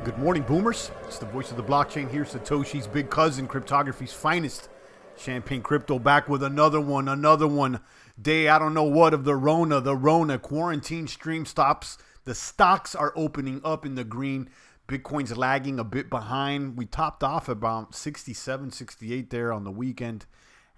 Good morning, boomers. It's the voice of the blockchain here, Satoshi's big cousin, cryptography's finest. Champagne Crypto back with another one. Day, I don't know what, of the Rona quarantine stream stops. The stocks are opening up in the green. Bitcoin's lagging a bit behind. We topped off about 67, 68 there on the weekend,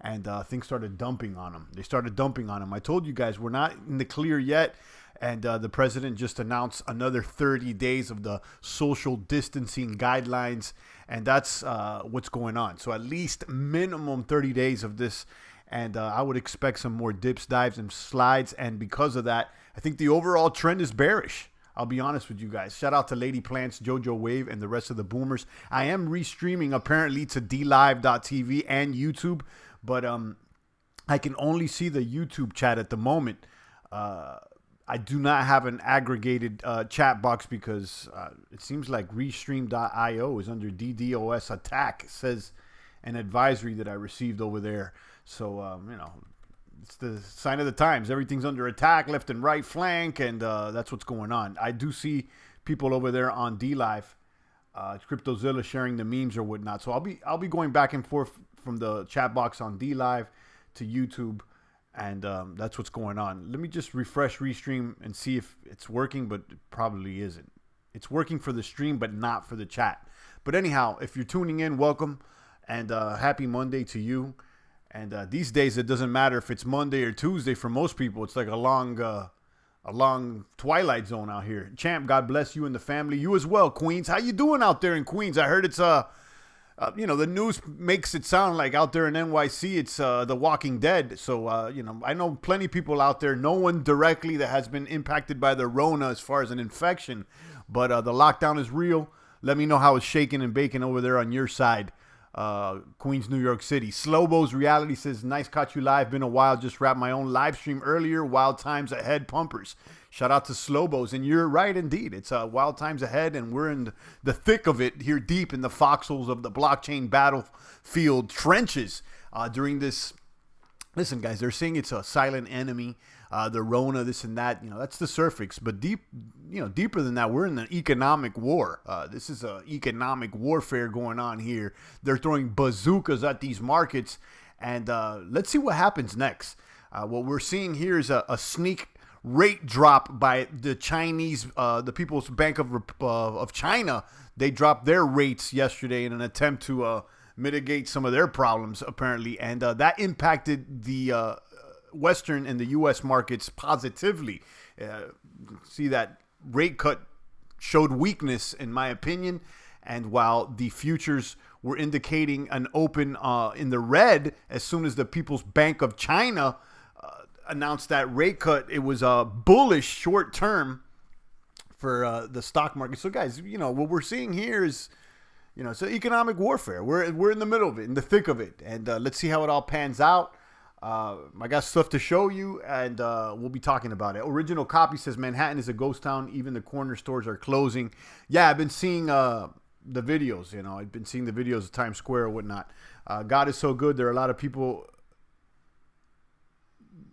and things started dumping on them. I told you guys we're not in the clear yet. And the president just announced another 30 days of the social distancing guidelines. And that's what's going on. So at least minimum 30 days of this. And I would expect some more dips, dives, and slides. And because of that, I think the overall trend is bearish. I'll be honest with you guys. Shout out to Lady Plants, Jojo Wave, and the rest of the boomers. I am restreaming apparently to DLive.tv and YouTube. But I can only see the YouTube chat at the moment. I do not have an aggregated chat box because it seems like Restream.io is under DDoS attack. It says an advisory that I received over there. So, it's the sign of the times. Everything's under attack, left and right flank, and that's what's going on. I do see people over there on DLive, CryptoZilla sharing the memes or whatnot. So I'll be going back and forth from the chat box on DLive to YouTube. And that's what's going on. Let me just refresh Restream and see if it's working, but it probably isn't. It's working for the stream, but not for the chat. But anyhow, if you're tuning in, welcome. And happy Monday to you. And these days, it doesn't matter if it's Monday or Tuesday for most people. It's like a long twilight zone out here. Champ, God bless you and the family. You as well, Queens. How you doing out there in Queens? I heard it's the news makes it sound like out there in NYC, it's The Walking Dead. So, I know plenty of people out there, no one directly that has been impacted by the Rona as far as an infection. But the lockdown is real. Let me know how it's shaking and baking over there on your side. Queens, New York City. Slowbo's Reality says, nice caught you live. Been a while. Just wrapped my own live stream earlier. Wild times ahead, pumpers. Shout out to Slowbo's. And you're right, indeed. It's wild times ahead, and we're in the thick of it here, deep in the foxholes of the blockchain battlefield trenches during this. Listen, guys, they're saying it's a silent enemy, the Rona, this and that. That's the surface. But deeper than that, we're in an economic war. This is an economic warfare going on here. They're throwing bazookas at these markets, and let's see what happens next. What we're seeing here is a sneak rate drop by the Chinese, the People's Bank of China. They dropped their rates yesterday in an attempt to mitigate some of their problems, apparently, and that impacted the Western and the U.S. markets positively. See, that rate cut showed weakness, in my opinion, and while the futures were indicating an open in the red, as soon as the People's Bank of China announced that rate cut, it was a bullish short term for the stock market. So, guys, what we're seeing here is, it's an economic warfare. We're in the middle of it, in the thick of it, and let's see how it all pans out. I got stuff to show you, and we'll be talking about it. Original Copy says Manhattan is a ghost town. Even the corner stores are closing. Yeah, I've been seeing the videos. I've been seeing the videos of Times Square or whatnot. God is so good. There are a lot of people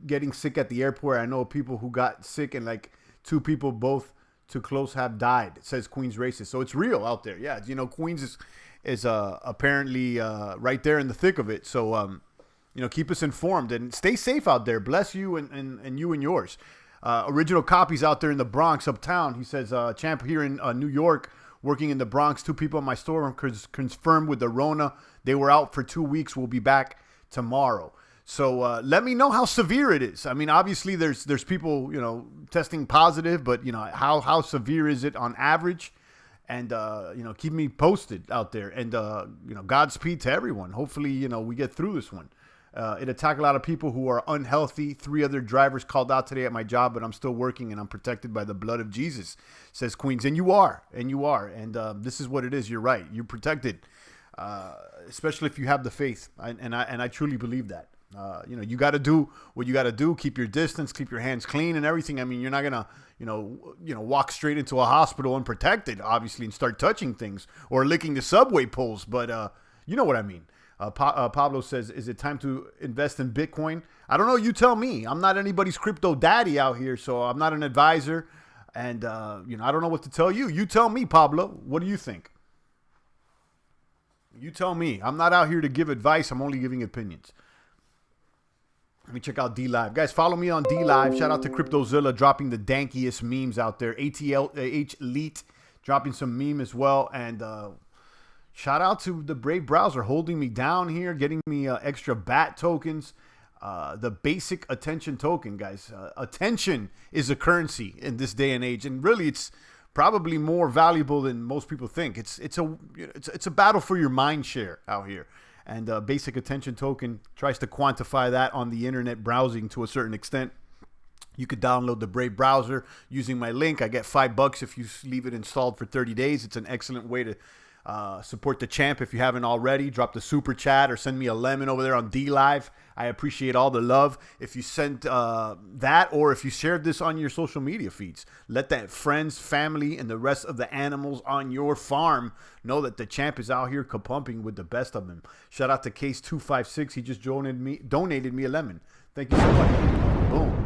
getting sick at the airport. I know people who got sick, and like 2 people both too close have died. It says Queens racist. So it's real out there. Yeah, Queens is apparently right there in the thick of it. So keep us informed and stay safe out there. Bless you and you and yours. Original Copies out there in the Bronx, uptown. He says, Champ here in New York, working in the Bronx. 2 people in my store confirmed with the Rona. They were out for 2 weeks. We'll be back tomorrow. So let me know how severe it is. I mean, obviously there's people, testing positive, but how severe is it on average? And, keep me posted out there, and, Godspeed to everyone. Hopefully, we get through this one. It attacked a lot of people who are unhealthy. 3 other drivers called out today at my job, but I'm still working and I'm protected by the blood of Jesus, says Queens. And you are. And this is what it is. You're right. You're protected, especially if you have the faith. And I truly believe that. You got to do what you got to do. Keep your distance, keep your hands clean and everything. I mean, you're not going to, walk straight into a hospital unprotected, obviously, and start touching things or licking the subway poles. But you know what I mean. Pablo says, is it time to invest in Bitcoin? I don't know. You tell me. I'm not anybody's crypto daddy out here, so I'm not an advisor. And, I don't know what to tell you. You tell me, Pablo. What do you think? You tell me. I'm not out here to give advice. I'm only giving opinions. Let me check out D-Live. Guys, follow me on D-Live. Shout out to CryptoZilla dropping the dankiest memes out there. ATLH Elite dropping some meme as well. And shout out to the Brave Browser holding me down here, getting me extra BAT tokens. The basic attention token, guys. Attention is a currency in this day and age, and really, it's probably more valuable than most people think. It's a battle for your mind share out here, and basic attention token tries to quantify that on the internet browsing to a certain extent. You could download the Brave browser using my link. I get $5 if you leave it installed for 30 days. It's an excellent way to support the champ if you haven't already. Drop the super chat or send me a lemon over there on D-Live. I appreciate all the love. If you sent that, or if you shared this on your social media feeds, let that friends, family, and the rest of the animals on your farm know that the champ is out here kapumping with the best of them. Shout out to Case256. He just donated me a lemon. Thank you so much. Boom.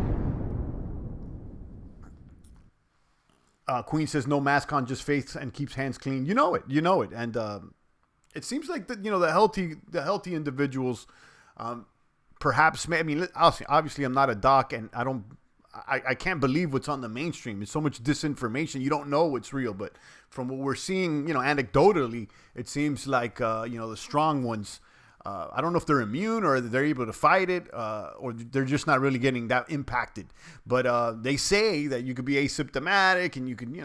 Queen says no mask on, just face and keeps hands clean. You know it. And it seems like that, the healthy individuals, perhaps, I mean, obviously I'm not a doc, and I can't believe what's on the mainstream. There's so much disinformation. You don't know what's real, but from what we're seeing, anecdotally, it seems like, the strong ones, I don't know if they're immune or they're able to fight it, or they're just not really getting that impacted. But they say that you could be asymptomatic and you can,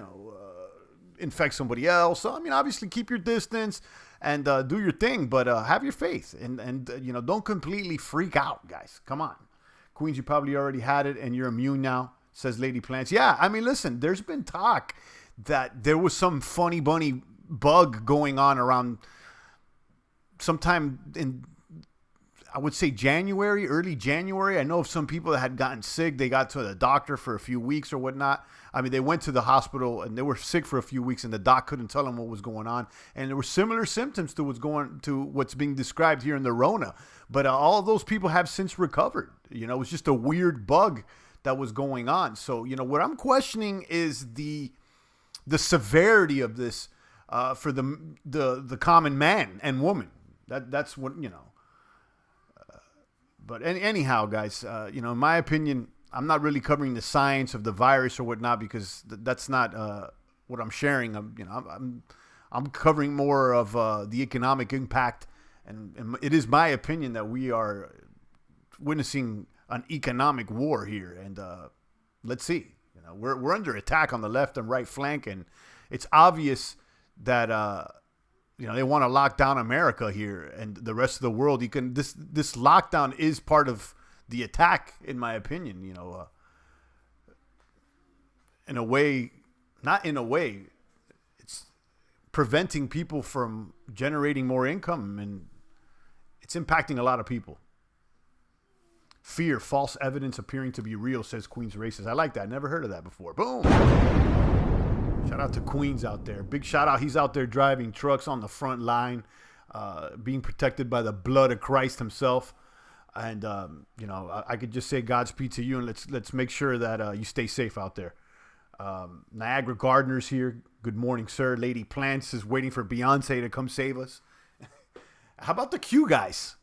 infect somebody else. So, I mean, obviously keep your distance and do your thing, but have your faith and don't completely freak out, guys. Come on. Queens, you probably already had it and you're immune now, says Lady Plants. Yeah, I mean, listen, there's been talk that there was some funny bunny bug going on around sometime in, I would say early January. I know of some people that had gotten sick. They got to the doctor for a few weeks or whatnot. I mean, they went to the hospital and they were sick for a few weeks, and the doc couldn't tell them what was going on. And there were similar symptoms to what's being described here in the Rona. But all of those people have since recovered. It was just a weird bug that was going on. So, what I'm questioning is the severity of this for the common man and woman. That's what, but anyhow, guys, in my opinion, I'm not really covering the science of the virus or whatnot, because that's not what I'm sharing. I'm covering more of the economic impact, and it is my opinion that we are witnessing an economic war here, and let's see. We're under attack on the left and right flank, and it's obvious that they want to lock down America here and the rest of the world. This lockdown is part of the attack, in my opinion. In a way, not in a way, it's preventing people from generating more income, and it's impacting a lot of people. Fear, false evidence appearing to be real, says Queen's Racist. I like that. Never heard of that before. Boom. Shout out to Queens out there. Big shout out. He's out there driving trucks on the front line, being protected by the blood of Christ himself. And, I could just say Godspeed to you, and let's make sure that you stay safe out there. Niagara Gardeners here. Good morning, sir. Lady Plants is waiting for Beyonce to come save us. How about the Q guys?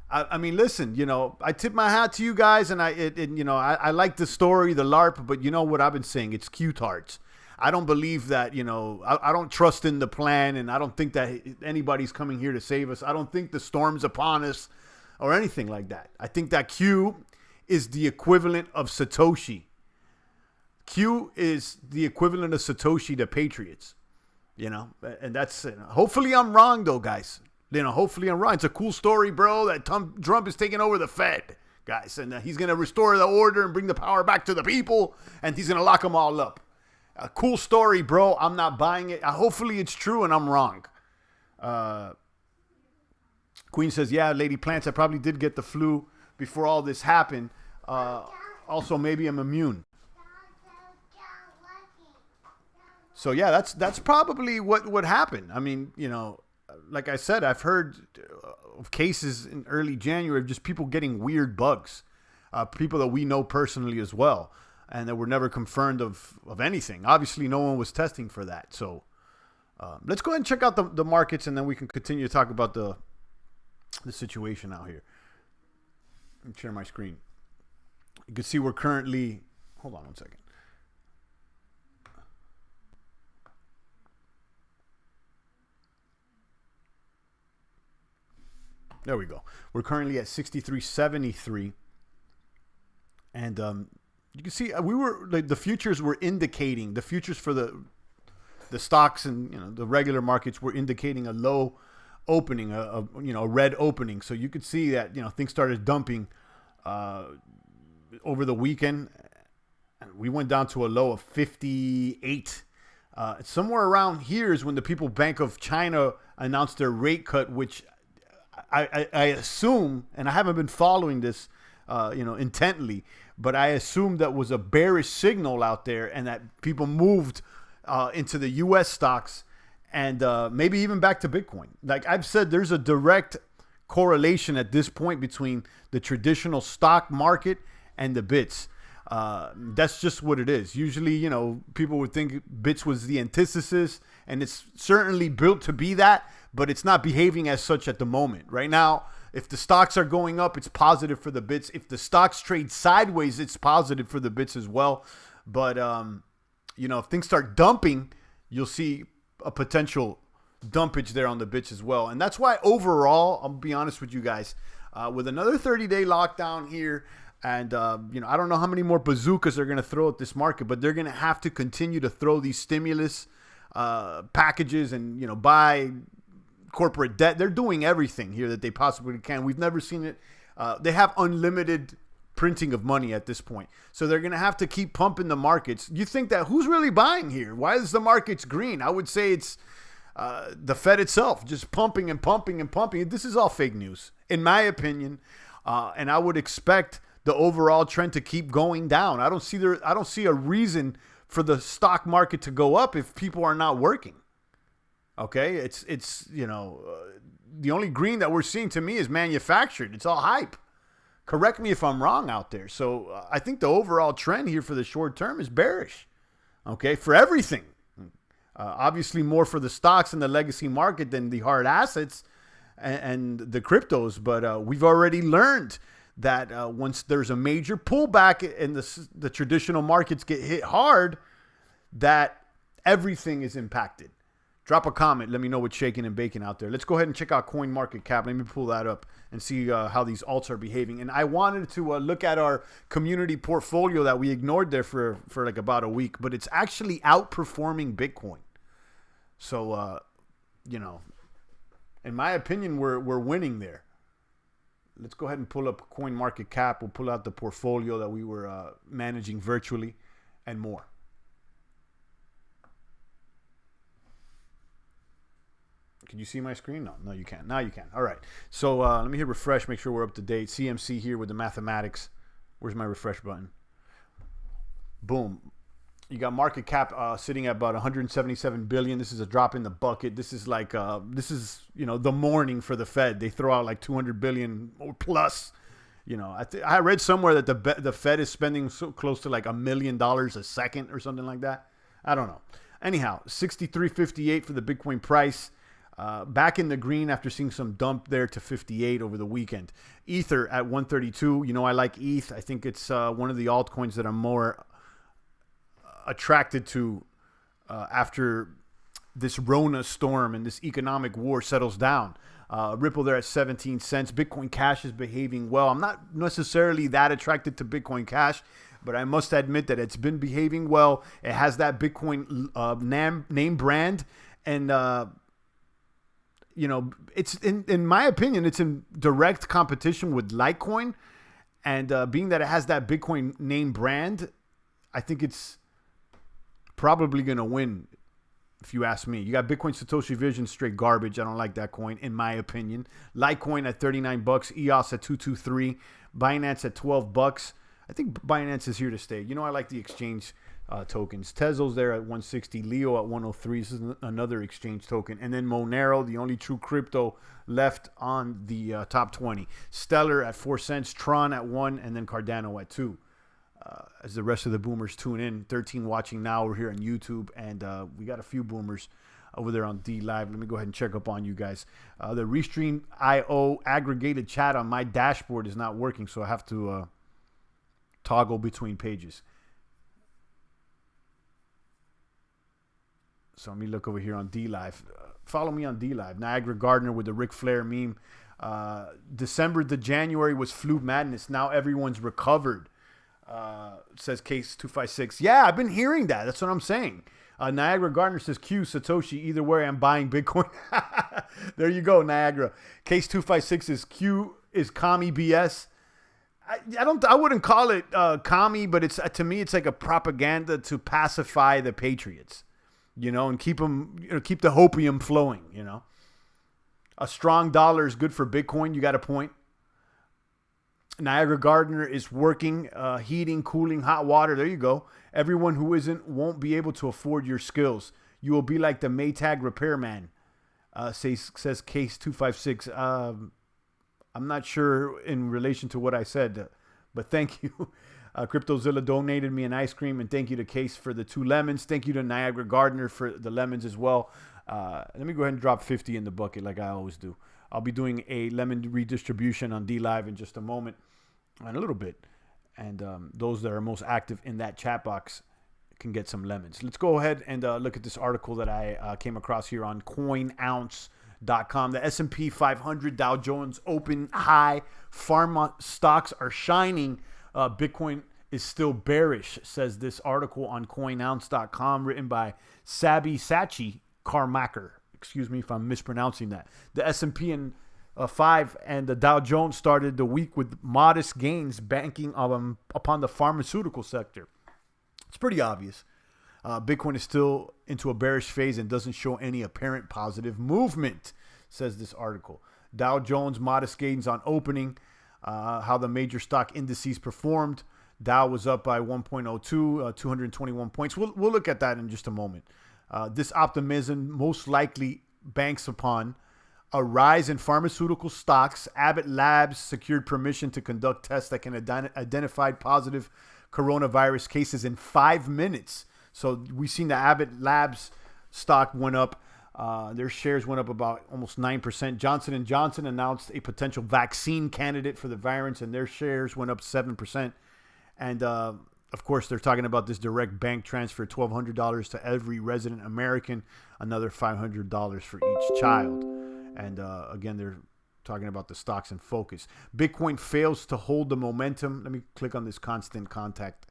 I mean, listen, I tip my hat to you guys, and I like the story, the LARP, but you know what I've been saying? It's Q-tards. I don't believe that, I don't trust in the plan, and I don't think that anybody's coming here to save us. I don't think the storm's upon us or anything like that. I think that Q is the equivalent of Satoshi. Q is the equivalent of Satoshi to Patriots, and that's, hopefully I'm wrong though, guys. Hopefully I'm wrong. It's a cool story, bro, that Trump is taking over the Fed, guys, and he's going to restore the order and bring the power back to the people, and he's going to lock them all up. A cool story, bro. I'm not buying it. Hopefully it's true and I'm wrong. Queen says, yeah, Lady Plants, I probably did get the flu before all this happened. Also, maybe I'm immune. So, yeah, that's probably what happened. I mean, like I said, I've heard of cases in early January of just people getting weird bugs. People that we know personally as well. and that were never confirmed of anything. Obviously, no one was testing for that. So let's go ahead and check out the markets, and then we can continue to talk about the situation out here. Let me share my screen. You can see we're currently, hold on one second. There we go. We're currently at 63.73. And you can see we were like the futures were indicating, the futures for the stocks and the regular markets were indicating a low opening, a red opening. So you could see that things started dumping over the weekend. And we went down to a low of 58. Somewhere around here is when the People Bank of China announced their rate cut, which I assume, and I haven't been following this, intently, but I assume that was a bearish signal out there, and that people moved into the U.S. stocks and maybe even back to Bitcoin. Like I've said, there's a direct correlation at this point between the traditional stock market and the bits. That's just what it is. Usually, people would think bits was the antithesis, and it's certainly built to be that, but it's not behaving as such at the moment. Right now, if the stocks are going up, it's positive for the bits. If the stocks trade sideways, it's positive for the bits as well. But, if things start dumping, you'll see a potential dumpage there on the bits as well. And that's why overall, I'll be honest with you guys, with another 30-day lockdown here, and, I don't know how many more bazookas they're going to throw at this market, but they're going to have to continue to throw these stimulus packages and, buy corporate debt. They're doing everything here that they possibly can. We've never seen it. They have unlimited printing of money at this point. So they're going to have to keep pumping the markets. You think that who's really buying here? Why is the markets green? I would say it's the Fed itself just pumping and pumping and pumping. This is all fake news, in my opinion. And I would expect the overall trend to keep going down. I don't see a reason for the stock market to go up if people are not working. Okay, it's the only green that we're seeing to me is manufactured. It's all hype. Correct me if I'm wrong out there. So I think the overall trend here for the short term is bearish. Okay, for everything. Obviously more for the stocks and the legacy market than the hard assets and the cryptos. But we've already learned that once there's a major pullback and the traditional markets get hit hard, that everything is impacted. Drop a comment. Let me know what's shaking and baking out there. Let's go ahead and check out CoinMarketCap. Let me pull that up and see how these alts are behaving. And I wanted to look at our community portfolio that we ignored there for like about a week, but it's actually outperforming Bitcoin. So, in my opinion, we're winning there. Let's go ahead and pull up CoinMarketCap. We'll pull out the portfolio that we were managing virtually and more. Can you see my screen? No, you can't. Now you can. All right. So let me hit refresh, make sure we're up to date. CMC here with the mathematics. Where's my refresh button? Boom. You got market cap sitting at about 177 billion. This is a drop in the bucket. This is like the morning for the Fed. They throw out like 200 billion or plus. I read somewhere that the Fed is spending so close to like $1 million a second or something like that. I don't know. Anyhow, 63.58 for the Bitcoin price. Back in the green after seeing some dump there to 58 over the weekend. Ether at 132. I like ETH. I think it's one of the altcoins that I'm more attracted to after this Rona storm and this economic war settles down. Ripple there at 17 cents. Bitcoin Cash is behaving well. I'm not necessarily that attracted to Bitcoin Cash, but I must admit that it's been behaving well. It has that Bitcoin name brand, and it's in my opinion, it's in direct competition with Litecoin, and being that it has that Bitcoin name brand, I think it's probably going to win, if you ask me. You got Bitcoin Satoshi Vision, straight garbage. I don't like that coin, in my opinion. Litecoin at $39, EOS at 223, Binance at $12. I think Binance is here to stay. I like the exchange tokens. Tezos there at 160, Leo at 103. This is another exchange token. And then Monero, the only true crypto left on the top 20. Stellar at 4 cents, Tron at 1, and then Cardano at 2. as the rest of the boomers tune in. 13 watching now. We're here on YouTube, and we got a few boomers over there on D Live. Let me go ahead and check up on you guys. The Restream IO aggregated chat on my dashboard is not working, so I have to toggle between pages. So let me look over here on D Live. Follow me on D Live. Niagara Gardner with the Ric Flair meme. December to January was flu madness. Now everyone's recovered. Says Case 256. Yeah, I've been hearing that. That's what I'm saying. Niagara Gardner says Q Satoshi. Either way, I'm buying Bitcoin. There you go, Niagara. Case 256 is Q is commie BS. I wouldn't call it commie, but it's to me it's like a propaganda to pacify the patriots, and keep them, keep the hopium flowing. A strong dollar is good for Bitcoin. You got a point. Niagara Gardner is working, heating, cooling, hot water. There you go. Everyone who isn't won't be able to afford your skills. You will be like the Maytag repairman, says Case 256. I'm not sure in relation to what I said, but thank you. CryptoZilla donated me an ice cream, and thank you to Case for the 2 lemons. Thank you to Niagara Gardner for the lemons as well. Let me go ahead and drop 50 in the bucket like I always do. I'll be doing a lemon redistribution on D Live in just a moment, and a little bit. And those that are most active in that chat box can get some lemons. Let's go ahead and look at this article that I came across here on CoinOunce.com. The S&P 500 Dow Jones open high. Pharma stocks are shining. Bitcoin is still bearish, says this article on CoinOunce.com, written by Sabi Sachi Carmacker. Excuse me if I'm mispronouncing that. The S&P and 5 and the Dow Jones started the week with modest gains, banking upon the pharmaceutical sector. It's pretty obvious. Bitcoin is still into a bearish phase and doesn't show any apparent positive movement, says this article. Dow Jones modest gains on opening. How the major stock indices performed. Dow was up by 1.02, 221 points. We'll look at that in just a moment. This optimism most likely banks upon a rise in pharmaceutical stocks. Abbott Labs secured permission to conduct tests that can identify positive coronavirus cases in 5 minutes. So we've seen the Abbott Labs stock went up. Their shares went up about almost 9%. Johnson & Johnson announced a potential vaccine candidate for the virus, and their shares went up 7%. And, of course, they're talking about this direct bank transfer, $1,200 to every resident American, another $500 for each child. And, again, they're talking about the stocks in focus. Bitcoin fails to hold the momentum. Let me click on this constant contact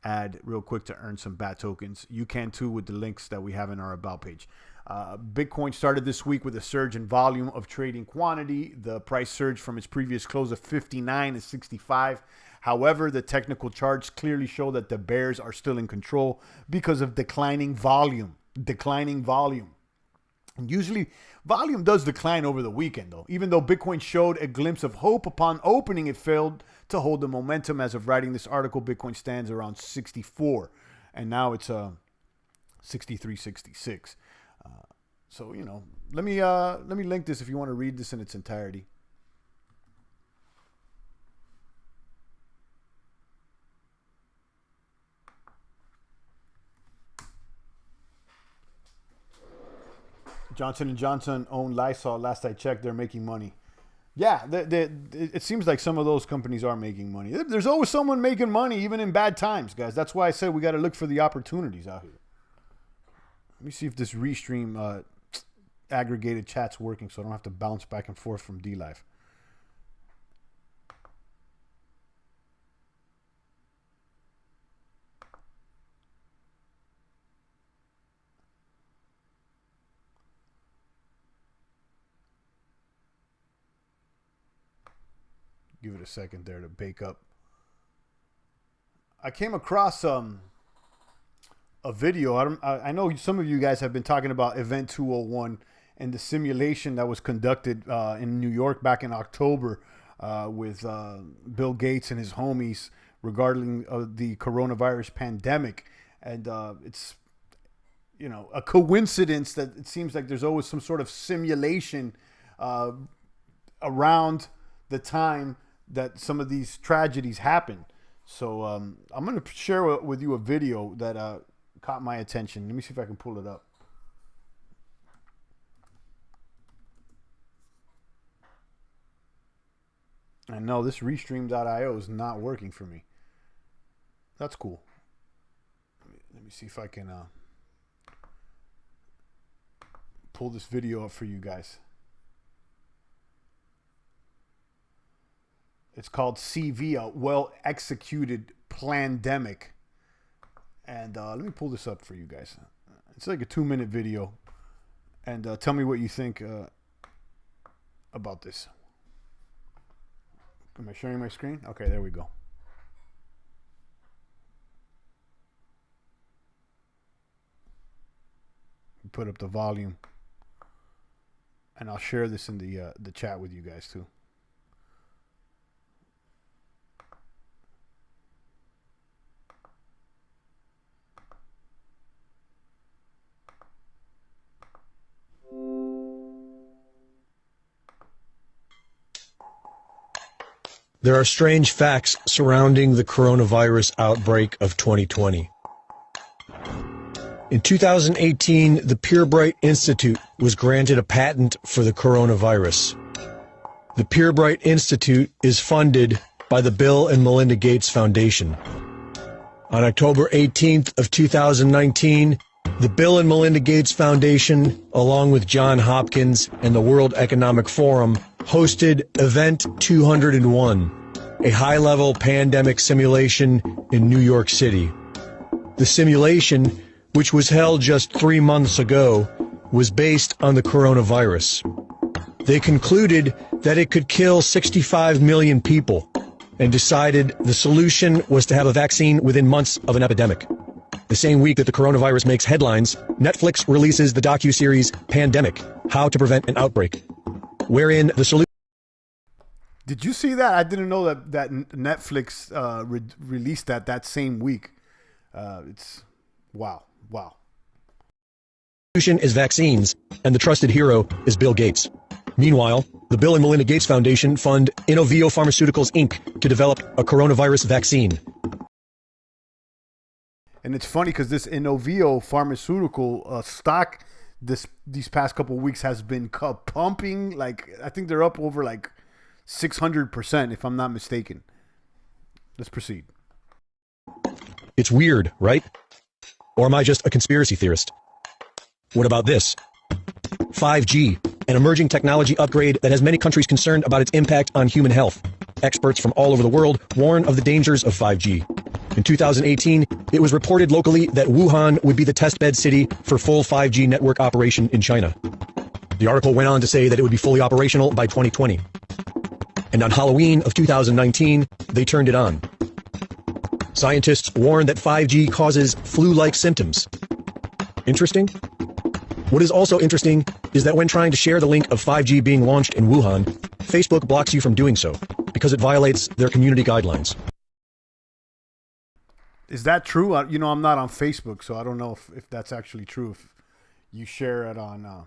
ad real quick to earn some BAT tokens. You can, too, with the links that we have in our About page. Bitcoin started this week with a surge in volume of trading quantity. The price surged from its previous close of 59 to 65. However, the technical charts clearly show that the bears are still in control because of declining volume. And usually, volume does decline over the weekend, though. Even though Bitcoin showed a glimpse of hope upon opening, it failed to hold the momentum. As of writing this article, Bitcoin stands around 64, and now it's 63, 66. So, let me link this if you want to read this in its entirety. Johnson & Johnson owned Lysol. Last I checked, they're making money. Yeah, it seems like some of those companies are making money. There's always someone making money, even in bad times, guys. That's why I said we got to look for the opportunities out here. Let me see if this Restream aggregated chat's working so I don't have to bounce back and forth from D Live. Give it a second there to bake up. I came across a video. I know some of you guys have been talking about Event 201 and the simulation that was conducted in New York back in October with Bill Gates and his homies regarding the coronavirus pandemic. And it's, a coincidence that it seems like there's always some sort of simulation around the time that some of these tragedies happen. So I'm going to share with you a video that caught my attention. Let me see if I can pull it up. And no, this Restream.io is not working for me. That's cool. Let me see if I can pull this video up for you guys. It's called CV, a well-executed plandemic. And let me pull this up for you guys. It's like a 2-minute video. And tell me what you think about this. Am I sharing my screen? Okay, there we go. Put up the volume. And I'll share this in the chat with you guys too. There are strange facts surrounding the coronavirus outbreak of 2020. In 2018, the Purebright Institute was granted a patent for the coronavirus. The Purebright Institute is funded by the Bill and Melinda Gates Foundation. On October 18th of 2019, the Bill and Melinda Gates Foundation, along with Johns Hopkins and the World Economic Forum, hosted Event 201, a high-level pandemic simulation in New York City. The simulation, which was held just 3 months ago, was based on the coronavirus. They concluded that it could kill 65 million people and decided the solution was to have a vaccine within months of an epidemic. The same week that the coronavirus makes headlines, Netflix releases the docuseries Pandemic: How to Prevent an Outbreak, wherein the solution... Did you see that? I didn't know that Netflix released that same week. It's wow. Solution is vaccines, and the trusted hero is Bill Gates. Meanwhile, the Bill and Melinda Gates Foundation fund Inovio Pharmaceuticals Inc. to develop a coronavirus vaccine. And it's funny because this Inovio Pharmaceutical stock these past couple of weeks has been pumping. Like, I think they're up over like 600%, if I'm not mistaken. Let's proceed. It's weird, right? Or am I just a conspiracy theorist? What about this? 5G, an emerging technology upgrade that has many countries concerned about its impact on human health. Experts from all over the world warn of the dangers of 5G. In 2018, it was reported locally that Wuhan would be the testbed city for full 5G network operation in China. The article went on to say that it would be fully operational by 2020. And on Halloween of 2019, they turned it on. Scientists warn that 5G causes flu-like symptoms. Interesting? What is also interesting is that when trying to share the link of 5G being launched in Wuhan, Facebook blocks you from doing so because it violates their community guidelines. Is that true? I'm not on Facebook, so I don't know if that's actually true. If you share it on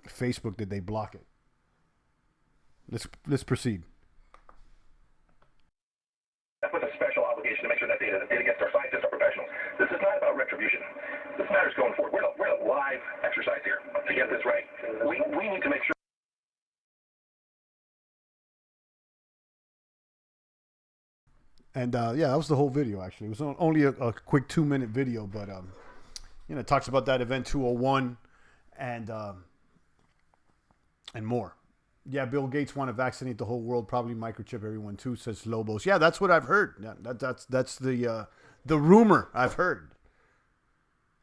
Facebook, did they block it? Let's proceed. With a special obligation to make sure that data gets our scientists, our professionals. This is not about retribution. This matters going forward. We're in a live exercise here to get this right. We need to make sure. And yeah, that was the whole video. Actually, it was only a quick 2-minute video, but it talks about that event 201 and more. Yeah, Bill Gates want to vaccinate the whole world, probably microchip everyone too, says Lobos. Yeah, that's what I've heard. Yeah, that's the rumor I've heard.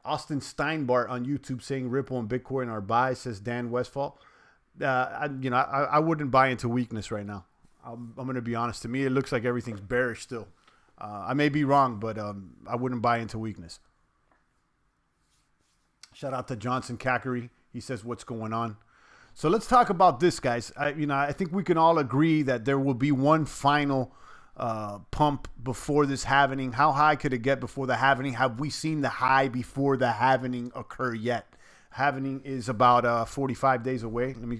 Austin Steinbart on YouTube saying Ripple and Bitcoin are buys, says Dan Westfall. I wouldn't buy into weakness right now. I'm going to be honest. To me, it looks like everything's bearish still. I may be wrong, but I wouldn't buy into weakness. Shout out to Johnson Cackery. He says, what's going on? So let's talk about this, guys. I think we can all agree that there will be one final pump before this halvening. How high could it get before the halvening? Have we seen the high before the halvening occur yet? Halvening is about 45 days away. Let me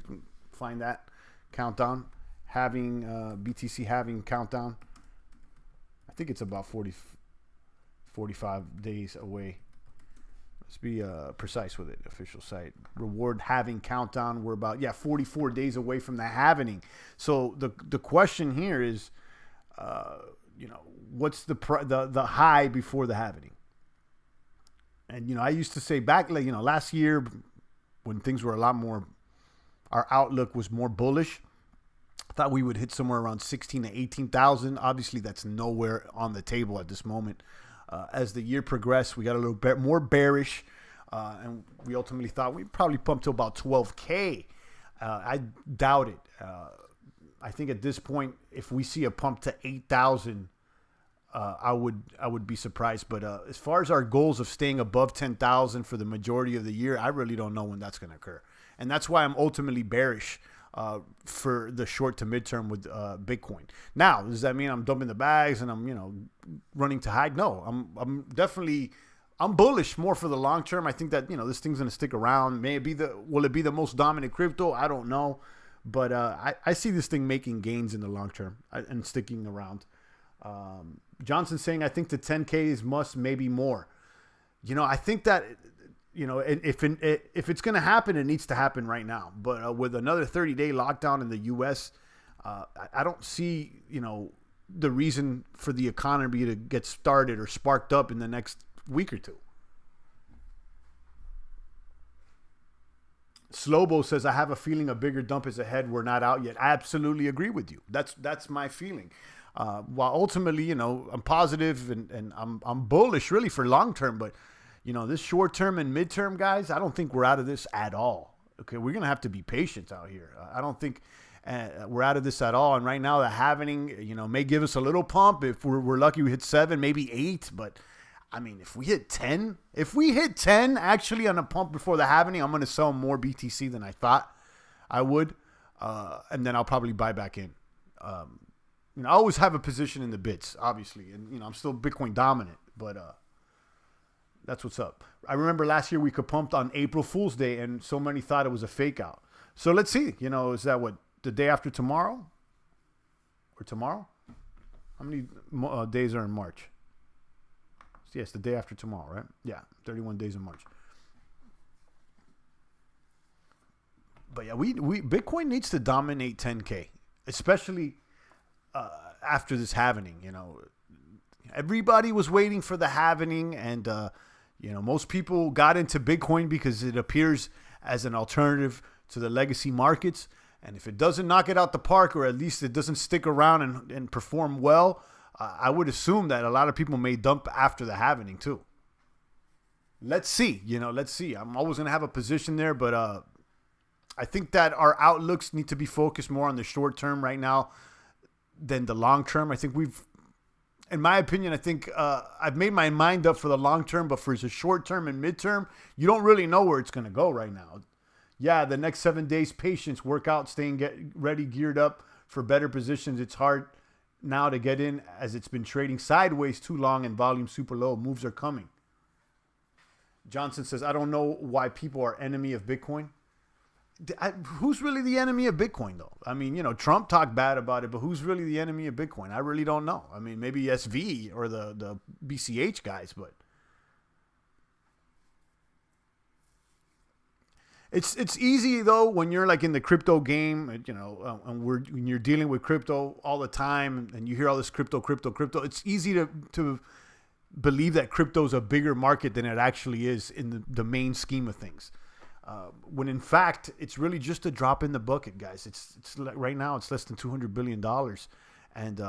find that countdown. BTC halving countdown. I think it's about 45 days away. Let's be precise with it. Official site. Reward halving countdown. We're about 44 days away from the halving. So the question here is, what's the high before the halving? And I used to say back, last year when things were a lot more, our outlook was more bullish. I thought we would hit somewhere around 16 to 18,000. Obviously, that's nowhere on the table at this moment. As the year progressed, we got a little bit more bearish, and we ultimately thought we'd probably pump to about 12K. I doubt it. I think at this point, if we see a pump to 8,000, I would be surprised. But as far as our goals of staying above 10,000 for the majority of the year, I really don't know when that's going to occur. And that's why I'm ultimately bearish for the short to midterm with Bitcoin. Now, does that mean I'm dumping the bags and I'm running to hide? No, I'm definitely bullish more for the long term. I think that this thing's going to stick around. Will it be the most dominant crypto? I don't know, but I see this thing making gains in the long term and sticking around. Johnson saying, I think the 10K is must, maybe more. I think that if it's going to happen, it needs to happen right now. But with another 30-day lockdown in the U.S., I don't see, the reason for the economy to get started or sparked up in the next week or two. Slobo says, I have a feeling a bigger dump is ahead. We're not out yet. I absolutely agree with you. That's my feeling. While ultimately, I'm positive and I'm bullish really for long term, but this short term and midterm, guys, I don't think we're out of this at all. Okay, we're going to have to be patient out here. I don't think we're out of this at all. And right now, the halving, may give us a little pump. If we're lucky, we hit 7, maybe 8. But, I mean, if we hit 10 actually on a pump before the halving, I'm going to sell more BTC than I thought I would. And then I'll probably buy back in. I always have a position in the bits, obviously. And, I'm still Bitcoin dominant. But that's what's up. I remember last year we could pump on April Fool's Day, and so many thought it was a fake out. So let's see. Is that the day after tomorrow? Or tomorrow? How many days are in March? Yes, the day after tomorrow, right? Yeah, 31 days in March. But yeah, we Bitcoin needs to dominate 10K, especially after this halving. Everybody was waiting for the halving, and most people got into Bitcoin because it appears as an alternative to the legacy markets. And if it doesn't knock it out the park, or at least it doesn't stick around and perform well, I would assume that a lot of people may dump after the halving too. Let's see. Let's see. I'm always going to have a position there, but I think that our outlooks need to be focused more on the short term right now than the long term. I think in my opinion, I think I've made my mind up for the long term, but for the short term and midterm, you don't really know where it's going to go right now. Yeah, the next 7 days, patience, work out, staying ready, geared up for better positions. It's hard now to get in as it's been trading sideways too long and volume super low. Moves are coming. Johnson says, I don't know why people are enemy of Bitcoin. Who's really the enemy of Bitcoin, though? I mean, Trump talked bad about it, but who's really the enemy of Bitcoin? I really don't know. I mean, maybe SV or the BCH guys, but it's easy though when you're like in the crypto game, and when you're dealing with crypto all the time, and you hear all this crypto. It's easy to believe that crypto is a bigger market than it actually is in the main scheme of things. When in fact it's really just a drop in the bucket, guys. It's right now it's less than $200 billion, and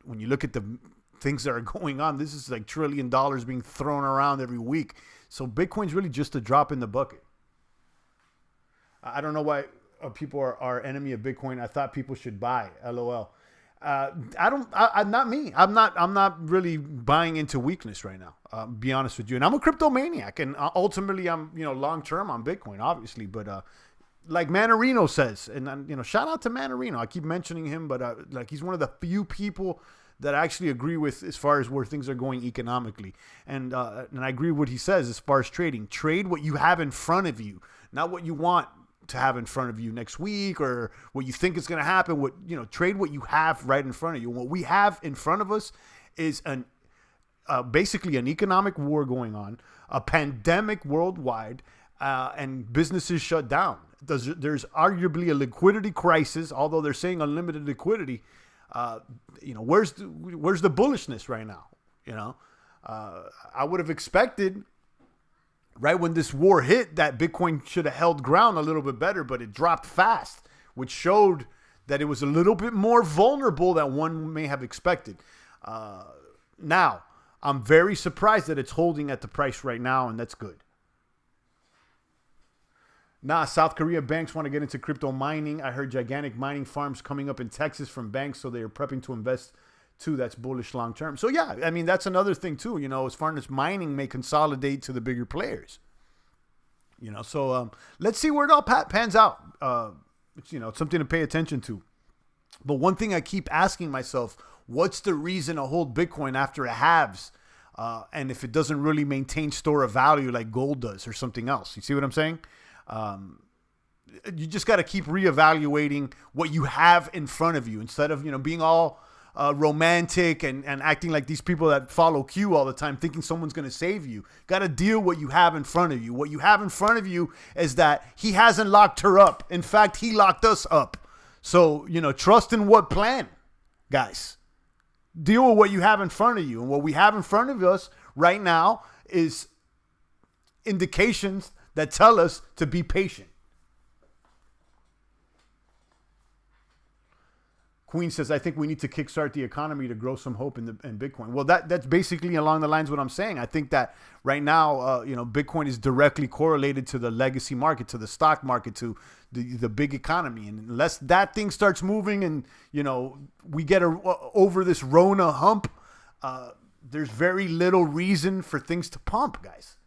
when you look at the things that are going on, this is like $1 trillion being thrown around every week. So Bitcoin's really just a drop in the bucket. I don't know why people are enemy of Bitcoin. I thought people should buy. LOL. I'm not me. I'm not really buying into weakness right now. Be honest with you. And I'm a crypto maniac, and ultimately I'm, long term on Bitcoin, obviously. But like Manarino says, and shout out to Manarino. I keep mentioning him, but like he's one of the few people that I actually agree with as far as where things are going economically. And I agree with what he says as far as trading. Trade what you have in front of you, not what you want to have in front of you next week or what you think is going to happen. Trade what you have right in front of you. What we have in front of us is basically an economic war going on, a pandemic worldwide, and businesses shut down. There's arguably a liquidity crisis, although they're saying unlimited liquidity. Where's the bullishness right now? I would have expected right when this war hit that Bitcoin should have held ground a little bit better, but it dropped fast, which showed that it was a little bit more vulnerable than one may have expected. Now, I'm very surprised that it's holding at the price right now, and that's good. South Korea banks want to get into crypto mining. I heard gigantic mining farms coming up in Texas from banks, so they are prepping to invest too. That's bullish long term. So yeah, I mean, that's another thing too, as far as mining may consolidate to the bigger players. So let's see where it all pans out. It's something to pay attention to. But one thing I keep asking myself, what's the reason to hold Bitcoin after it halves? And if it doesn't really maintain store of value like gold does or something else. You see what I'm saying? You just got to keep reevaluating what you have in front of you instead of, being all romantic and acting like these people that follow Q all the time, thinking someone's going to save you. Got to deal what you have in front of you. What you have in front of you is that he hasn't locked her up. In fact, he locked us up. So, trust in what plan, guys. Deal with what you have in front of you. And what we have in front of us right now is indications that tell us to be patient. Queen says, I think we need to kickstart the economy to grow some hope in Bitcoin. Well, that's basically along the lines of what I'm saying. I think that right now, Bitcoin is directly correlated to the legacy market, to the stock market, to the big economy. And unless that thing starts moving and, we get over this Rona hump, there's very little reason for things to pump, guys.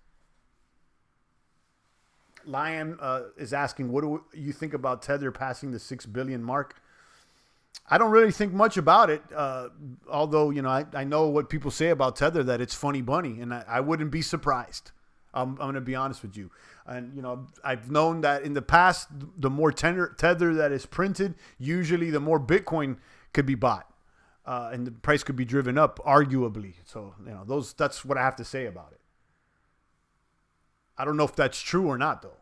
Lion is asking, what do you think about Tether passing the 6 billion mark? I don't really think much about it, although, I know what people say about Tether, that it's funny bunny, and I wouldn't be surprised. I'm going to be honest with you. And, I've known that in the past, the more Tether that is printed, usually the more Bitcoin could be bought, and the price could be driven up, arguably. So, that's what I have to say about it. I don't know if that's true or not, though.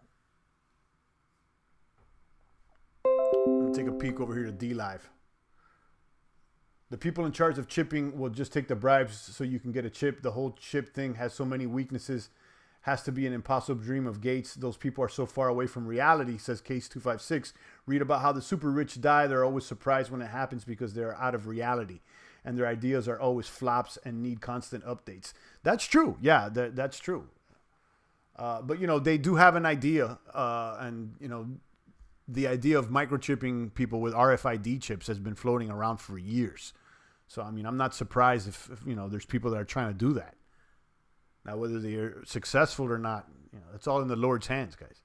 Let me take a peek over here to DLive. The people in charge of chipping will just take the bribes so you can get a chip. The whole chip thing has so many weaknesses. Has to be an impossible dream of Gates. Those people are so far away from reality, says Case 256. Read about how the super rich die. They're always surprised when it happens because they're out of reality. And their ideas are always flops and need constant updates. That's true. Yeah, that's true. But, they do have an idea. The idea of microchipping people with RFID chips has been floating around for years. So, I'm not surprised if there's people that are trying to do that. Now, whether they're successful or not, it's all in the Lord's hands, guys.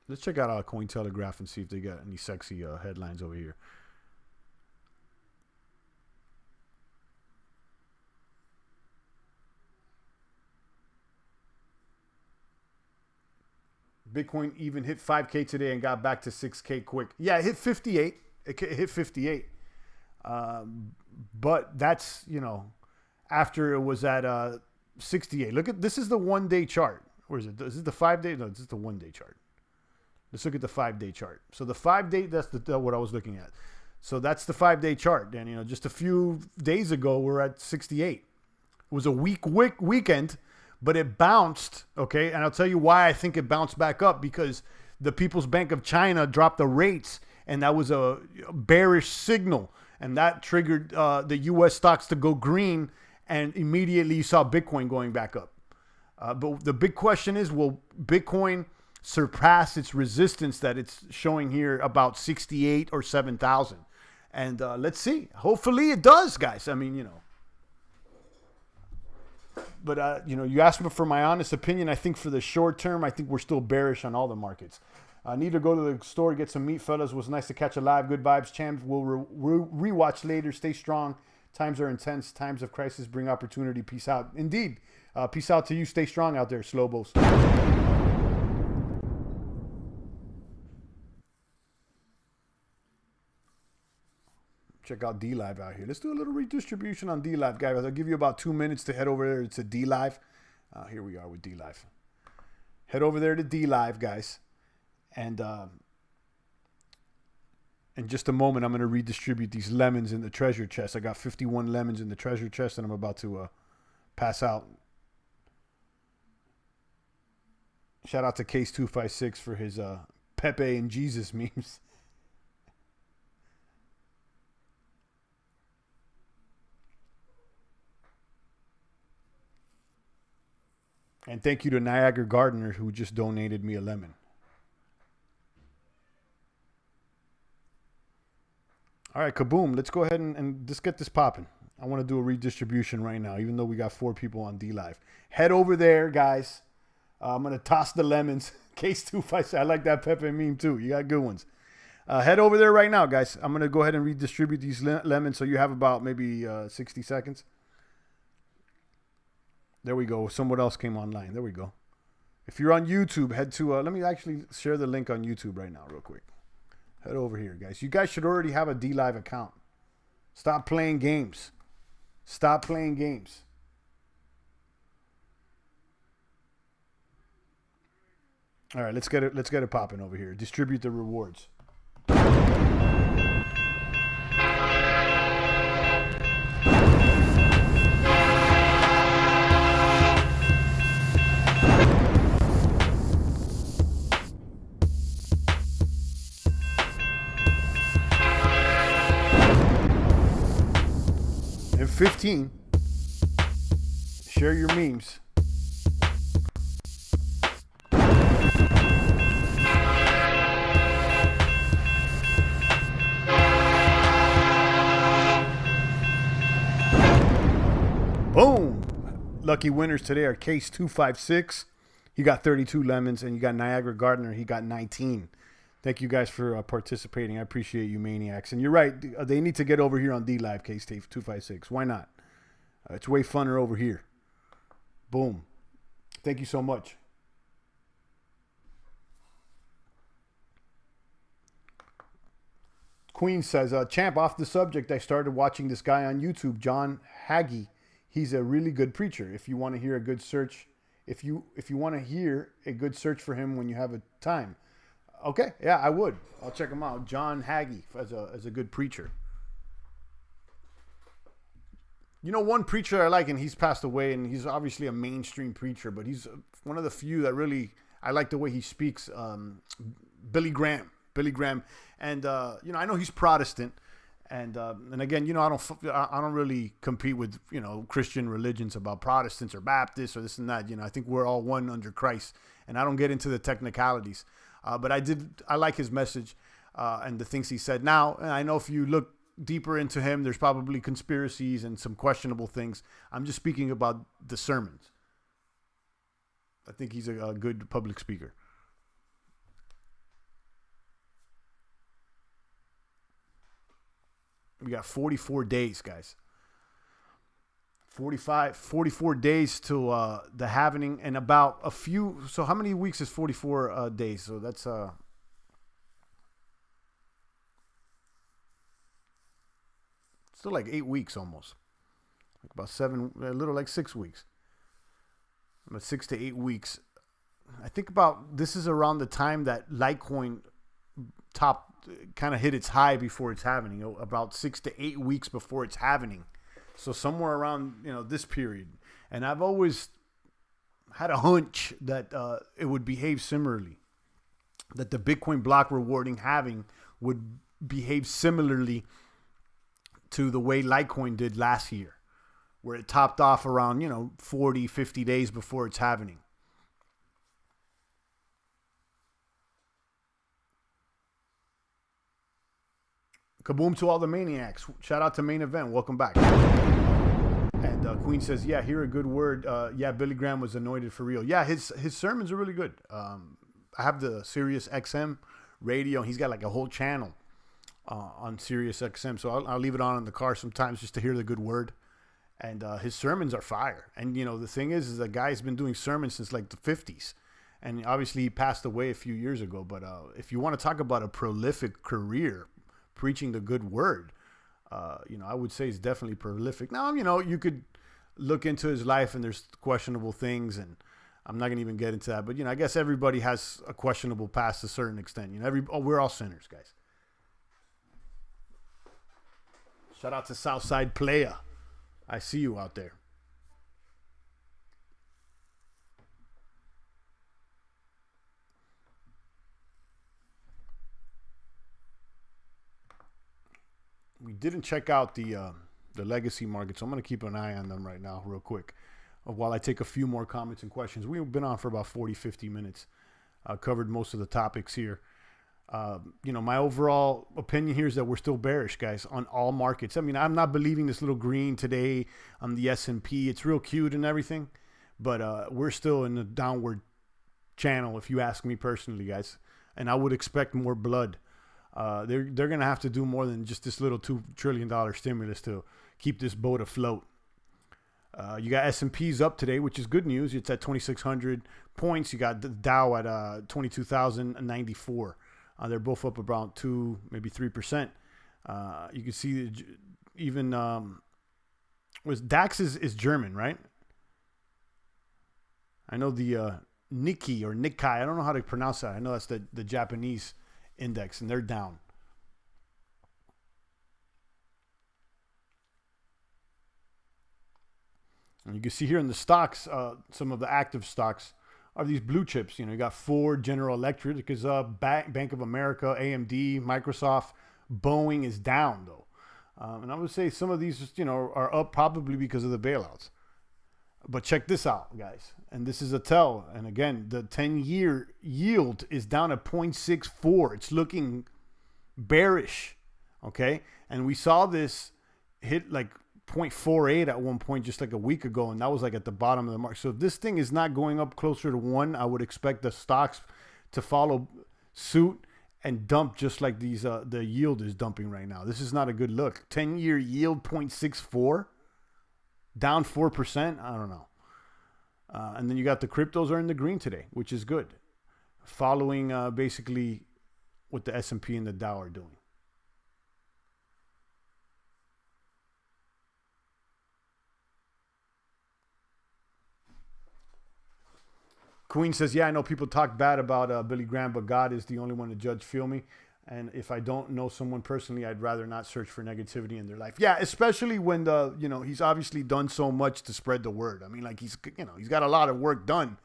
Let's check out Cointelegraph and see if they got any sexy headlines over here. Bitcoin even hit 5K today and got back to 6K quick. Yeah, it hit 58. It hit 58. But that's, after it was at 68. Look at, this is the 1 day chart. Where is it? Is it the 5 day? No, this is the 1 day chart. Let's look at the 5 day chart. So the 5 day, that's what I was looking at. So that's the 5 day chart. And, just a few days ago, we're at 68. It was a weekend, but it bounced. Okay. And I'll tell you why I think it bounced back up, because the People's Bank of China dropped the rates, and that was a bearish signal. And that triggered the U.S. stocks to go green. And immediately you saw Bitcoin going back up. But the big question is, will Bitcoin surpass its resistance that it's showing here about 68 or 7,000? And let's see. Hopefully it does, guys. But, you asked me for my honest opinion. I think for the short term, I think we're still bearish on all the markets. Need to go to the store, get some meat, fellas. Was nice to catch a live. Good vibes. Champ, we'll rewatch later. Stay strong. Times are intense. Times of crisis bring opportunity. Peace out. Indeed. Peace out to you. Stay strong out there, Slobos. Check out D-Live out here. Let's do a little redistribution on D-Live, guys. I'll give you about 2 minutes to head over there to D-Live. Here we are with D-Live. Head over there to D-Live, guys. And in just a moment, I'm going to redistribute these lemons in the treasure chest. I got 51 lemons in the treasure chest, and I'm about to pass out. Shout out to Case256 for his Pepe and Jesus memes. And thank you to Niagara Gardener, who just donated me a lemon. All right, kaboom. Let's go ahead and just get this popping. I want to do a redistribution right now, even though we got 4 people on D-Live. Head over there, guys. I'm going to toss the lemons. Case 256. I like that Pepe meme, too. You got good ones. Head over there right now, guys. I'm going to go ahead and redistribute these lemons, so you have about maybe 60 seconds. There we go. Someone else came online. There we go. If you're on YouTube, head to... let me actually share the link on YouTube right now real quick. Head over here, guys. You guys should already have a D-Live account. Stop playing games. Stop playing games. All right, let's get it popping over here. Distribute the rewards. And 15, share your memes. Boom! Lucky winners today are Case 256. He got 32 lemons, and you got Niagara Gardener. He got 19. Thank you guys for participating. I appreciate you, maniacs. And you're right. They need to get over here on D-Live, Case 256. Why not? It's way funner over here. Boom. Thank you so much. Queen says, Champ, off the subject, I started watching this guy on YouTube, John Hagee. He's a really good preacher. If you want to hear a good search, if you want to hear a good search for him when you have a time. Okay, yeah, I would. I'll check him out. John Hagee as a good preacher. You know, one preacher I like, and he's passed away, and he's obviously a mainstream preacher, but he's one of the few that really, I like the way he speaks. Billy Graham. And, you know, I know he's Protestant. And again, you know, I don't really compete with, you know, Christian religions about Protestants or Baptists or this and that. You know, I think we're all one under Christ, and I don't get into the technicalities. But I like his message and the things he said. Now, I know if you look deeper into him, there's probably conspiracies and some questionable things. I'm just speaking about the sermons. I think he's a good public speaker. We got 44 days, guys. 44 days to the happening, and about a few. So how many weeks is 44 days? So that's still like 8 weeks almost. Like about 7, a little like 6 weeks. About 6 to 8 weeks. I think about this is around the time that Litecoin kind of hit its high before it's happening. About 6 to 8 weeks before it's happening. So somewhere around, you know, this period. And I've always had a hunch that it would behave similarly. That the Bitcoin block rewarding halving would behave similarly to the way Litecoin did last year. Where it topped off around, you know, 40, 50 days before it's happening. Kaboom to all the maniacs. Shout out to Main Event. Welcome back. And Queen says, yeah, hear a good word. Yeah, Billy Graham was anointed for real. Yeah, his sermons are really good. I have the Sirius XM radio. He's got like a whole channel on Sirius XM. So I'll leave it on in the car sometimes just to hear the good word. And his sermons are fire. And, the thing is the guy's been doing sermons since like the 50s. And obviously he passed away a few years ago. But if you want to talk about a prolific career preaching the good word, I would say he's definitely prolific. Now, you could look into his life and there's questionable things, and I'm not going to even get into that. But, I guess everybody has a questionable past to a certain extent. We're all sinners, guys. Shout out to Southside Playa. I see you out there. We didn't check out the legacy market, so I'm going to keep an eye on them right now real quick while I take a few more comments and questions. We've been on for about 40, 50 minutes. Covered most of the topics here. My overall opinion here is that we're still bearish, guys, on all markets. I mean, I'm not believing this little green today on the S&P. It's real cute and everything, but we're still in a downward channel, if you ask me personally, guys. And I would expect more blood. They're going to have to do more than just this little $2 trillion stimulus to keep this boat afloat. You got S&P's up today, which is good news. It's at 2,600 points. You got the Dow at 22,094. They're both up about 2, maybe 3%. You can see even DAX is German, right? I know the Nikkei or Nikkei. I don't know how to pronounce that. I know that's the Japanese index, and they're down. And you can see here in the stocks, some of the active stocks are these blue chips. You got Ford, General Electric is up, Bank of America, AMD, Microsoft. Boeing is down, though. And I would say some of these, are up probably because of the bailouts. But check this out, guys. And this is a tell. And again, the 10-year yield is down at 0.64. It's looking bearish, okay? And we saw this hit like 0.48 at one point just like a week ago, and that was like at the bottom of the market. So if this thing is not going up closer to 1, I would expect the stocks to follow suit and dump just like these the yield is dumping right now. This is not a good look. 10-year yield 0.64, down 4%. I don't know. And then you got the cryptos are in the green today, which is good, following basically what the S&P and the Dow are doing. Queen says, yeah, I know people talk bad about Billy Graham, but God is the only one to judge, feel me? And if I don't know someone personally, I'd rather not search for negativity in their life. Yeah, especially when he's obviously done so much to spread the word. I mean, like he's got a lot of work done.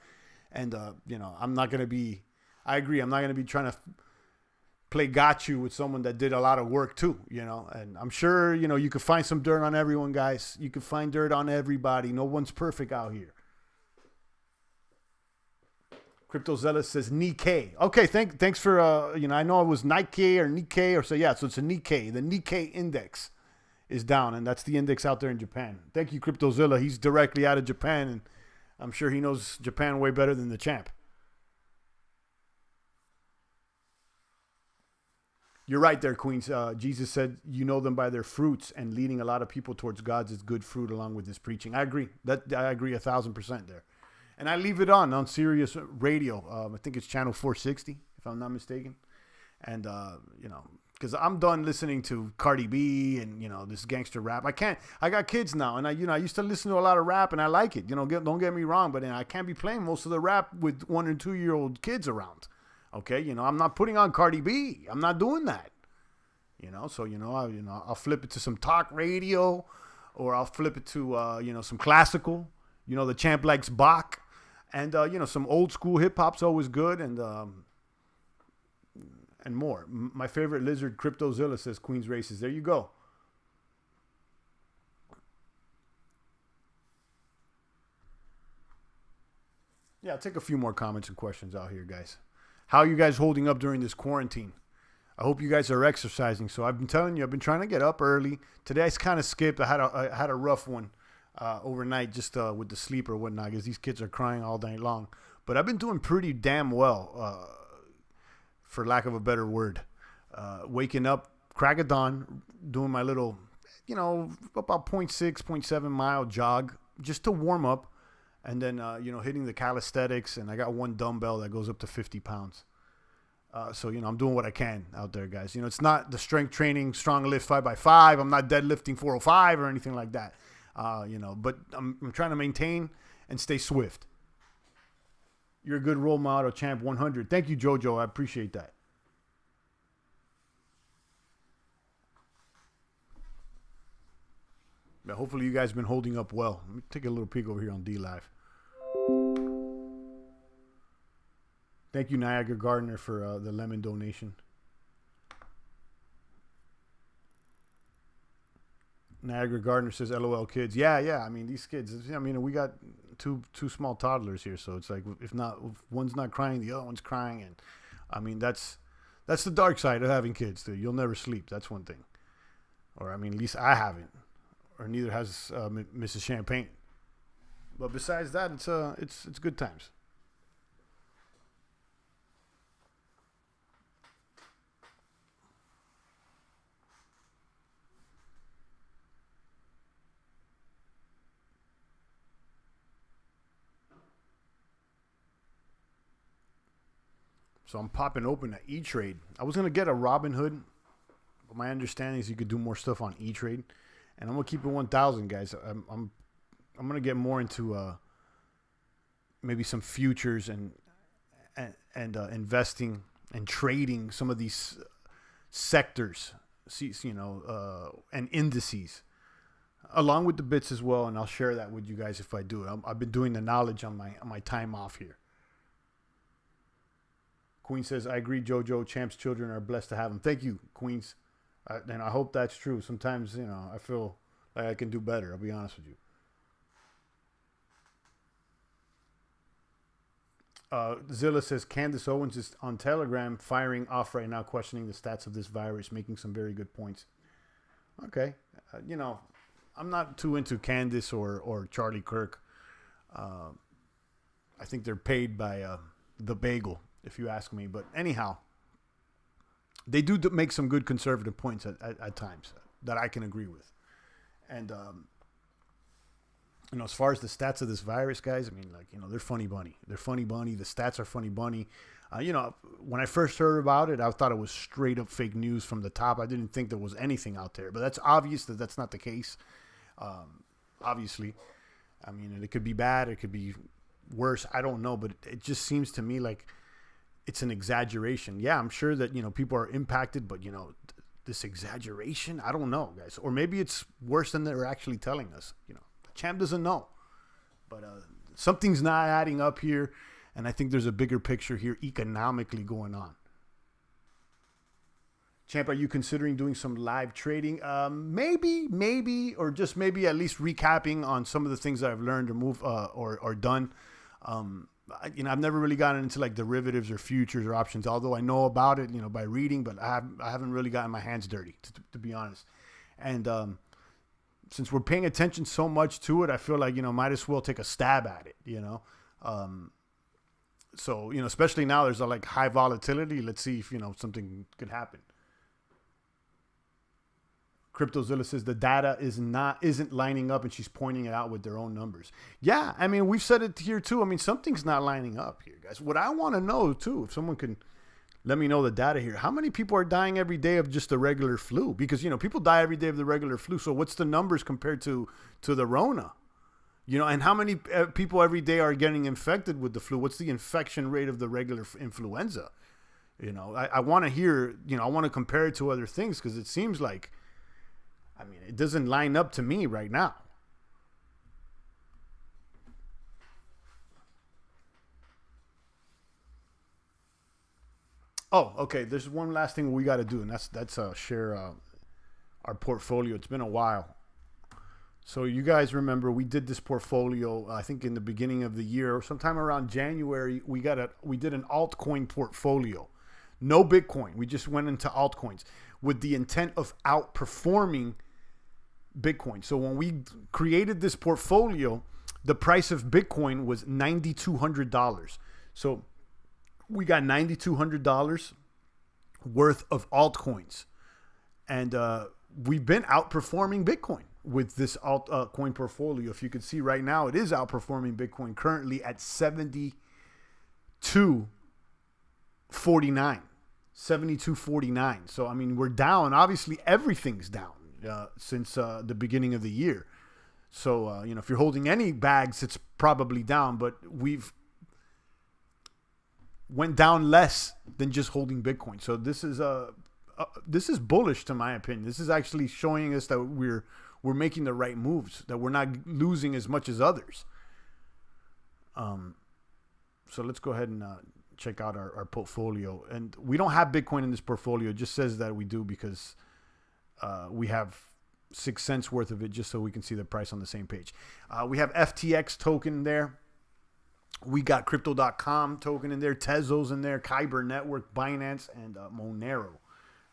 And, I'm not going to be, I agree. I'm not going to be trying to play got you with someone that did a lot of work too, and I'm sure, you could find some dirt on everyone, guys. You could find dirt on everybody. No one's perfect out here. Crypto Zealous says Nikkei. Okay, thanks for I know it was Nikkei or Nikkei or so. Yeah, so it's a Nikkei. The Nikkei index is down, and that's the index out there in Japan. Thank you, Crypto Zilla. He's directly out of Japan, and I'm sure he knows Japan way better than the champ. You're right there, Queens. Jesus said, you know them by their fruits, and leading a lot of people towards God's is good fruit along with his preaching. I agree. I agree 1,000% there. And I leave it on Sirius Radio. I think it's channel 460, if I'm not mistaken. And, because I'm done listening to Cardi B and, this gangster rap. I got kids now, and I used to listen to a lot of rap, and I like it. Don't get me wrong, but I can't be playing most of the rap with 1 and 2 year old kids around. Okay, I'm not putting on Cardi B. I'm not doing that. So I'll flip it to some talk radio, or I'll flip it to some classical. The champ likes Bach, and some old school hip hop's always good, and more. My favorite lizard, Cryptozilla, says Queens Races. There you go. Yeah, I'll take a few more comments and questions out here, guys. How are you guys holding up during this quarantine? I hope you guys are exercising. So I've been telling you, I've been trying to get up early. Today I kind of skipped. I had a rough one overnight, just with the sleep or whatnot, because these kids are crying all night long. But I've been doing pretty damn well, for lack of a better word. Waking up, crack of dawn, doing my little, about 0.6, 0.7 mile jog just to warm up. And then, hitting the calisthenics. And I got one dumbbell that goes up to 50 pounds. So, I'm doing what I can out there, guys. It's not the strength training, strong lift 5x5. I'm not deadlifting 405 or anything like that. But I'm trying to maintain and stay swift. You're a good role model, Champ 100. Thank you, JoJo. I appreciate that. But hopefully you guys have been holding up well. Let me take a little peek over here on DLive. Thank you, Niagara Gardner, for the lemon donation. Niagara Gardner says, LOL kids. Yeah. I mean, these kids, we got two small toddlers here. So it's like, if one's not crying, the other one's crying. And I mean, that's the dark side of having kids, too. You'll never sleep. That's one thing. Or, at least I haven't. Or neither has Mrs. Champagne. But besides that, it's good times. So I'm popping open at E-Trade. I was going to get a Robinhood, but my understanding is you could do more stuff on E-Trade. And I'm going to keep it 1,000, guys. I'm going to get more into maybe some futures and investing and trading some of these sectors, and indices, along with the bits as well. And I'll share that with you guys if I do it. I've been doing the knowledge on my time off here. Queen says, I agree, JoJo. Champ's children are blessed to have him. Thank you, Queens. And I hope that's true. Sometimes, I feel like I can do better. I'll be honest with you. Zilla says, Candace Owens is on Telegram firing off right now, questioning the stats of this virus, making some very good points. Okay. I'm not too into Candace or Charlie Kirk. I think they're paid by the bagel, if you ask me. But anyhow, they do make some good conservative points at times that I can agree with. And, as far as the stats of this virus, guys, they're funny bunny. They're funny bunny. The stats are funny bunny. When I first heard about it, I thought it was straight up fake news from the top. I didn't think there was anything out there. But that's obvious that that's not the case. Obviously. It could be bad. It could be worse. I don't know. But it just seems to me like it's an exaggeration. Yeah, I'm sure that, people are impacted, but, this exaggeration, I don't know, guys. Or maybe it's worse than they're actually telling us. Champ doesn't know. But something's not adding up here, and I think there's a bigger picture here economically going on. Champ, are you considering doing some live trading? Maybe, or just maybe at least recapping on some of the things that I've learned or done. I've never really gotten into like derivatives or futures or options, although I know about it, by reading, but I haven't really gotten my hands dirty, to be honest. And since we're paying attention so much to it, I feel like, might as well take a stab at it, So, especially now there's a high volatility. Let's see if, something could happen. CryptoZilla says the data isn't lining up, and she's pointing it out with their own numbers. Yeah, we've said it here too. Something's not lining up here, guys. What I want to know too, if someone can let me know the data here, how many people are dying every day of just the regular flu? Because people die every day of the regular flu. So what's the numbers compared to the Rona? And how many people every day are getting infected with the flu? What's the infection rate of the regular influenza? I want to hear. I want to compare it to other things because it seems like. It doesn't line up to me right now. Oh, okay. There's one last thing we got to do, and that's share our portfolio. It's been a while. So you guys remember we did this portfolio, I think in the beginning of the year, sometime around January, we did an altcoin portfolio. No Bitcoin. We just went into altcoins with the intent of outperforming Bitcoin. So when we created this portfolio, the price of Bitcoin was $9,200. So we got $9,200 worth of altcoins. And we've been outperforming Bitcoin with this altcoin portfolio. If you can see right now, it is outperforming Bitcoin currently at 72.49. 72.49. So, I mean, we're down. Obviously, everything's down since the beginning of the year. So, if you're holding any bags, it's probably down. But we've went down less than just holding Bitcoin. So this is bullish, to my opinion. This is actually showing us that we're making the right moves, that we're not losing as much as others. So let's go ahead and check out our portfolio. And we don't have Bitcoin in this portfolio. It just says that we do because we have 6 cents worth of it, just so we can see the price on the same page. We have FTX token there. We got Crypto.com token in there, Tezos in there, Kyber Network, Binance, and Monero.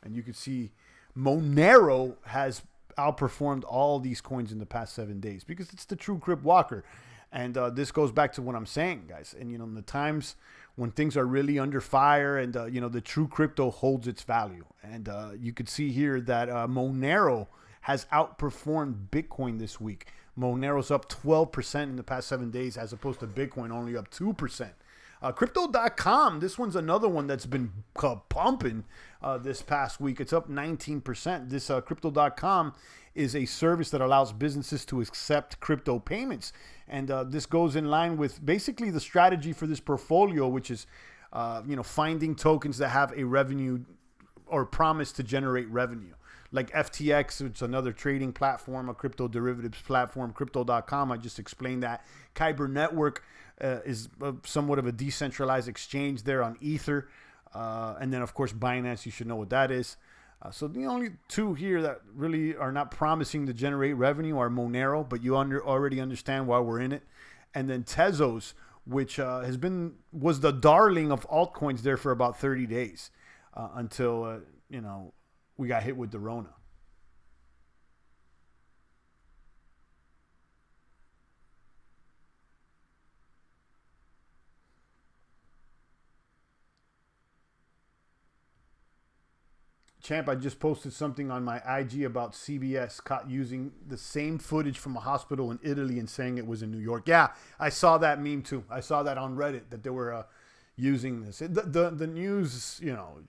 And you can see Monero has outperformed all these coins in the past 7 days because it's the true Crypt Walker. And this goes back to what I'm saying, guys. And, in the times when things are really under fire and, the true crypto holds its value. And you could see here that Monero has outperformed Bitcoin this week. Monero's up 12% in the past 7 days as opposed to Bitcoin only up 2%. Crypto.com, this one's another one that's been pumping this past week. It's up 19%. This Crypto.com is a service that allows businesses to accept crypto payments. And this goes in line with basically the strategy for this portfolio, which is, finding tokens that have a revenue or promise to generate revenue. Like FTX, it's another trading platform, a crypto derivatives platform. Crypto.com, I just explained that. Kyber Network is somewhat of a decentralized exchange there on Ether. And then, of course, Binance, you should know what that is. So the only two here that really are not promising to generate revenue are Monero, but you already understand why we're in it. And then Tezos, which was the darling of altcoins there for about 30 days until, we got hit with the Rona. Champ, I just posted something on my IG about CBS caught using the same footage from a hospital in Italy and saying it was in New York. Yeah, I saw that meme too. I saw that on Reddit that they were using this. The news,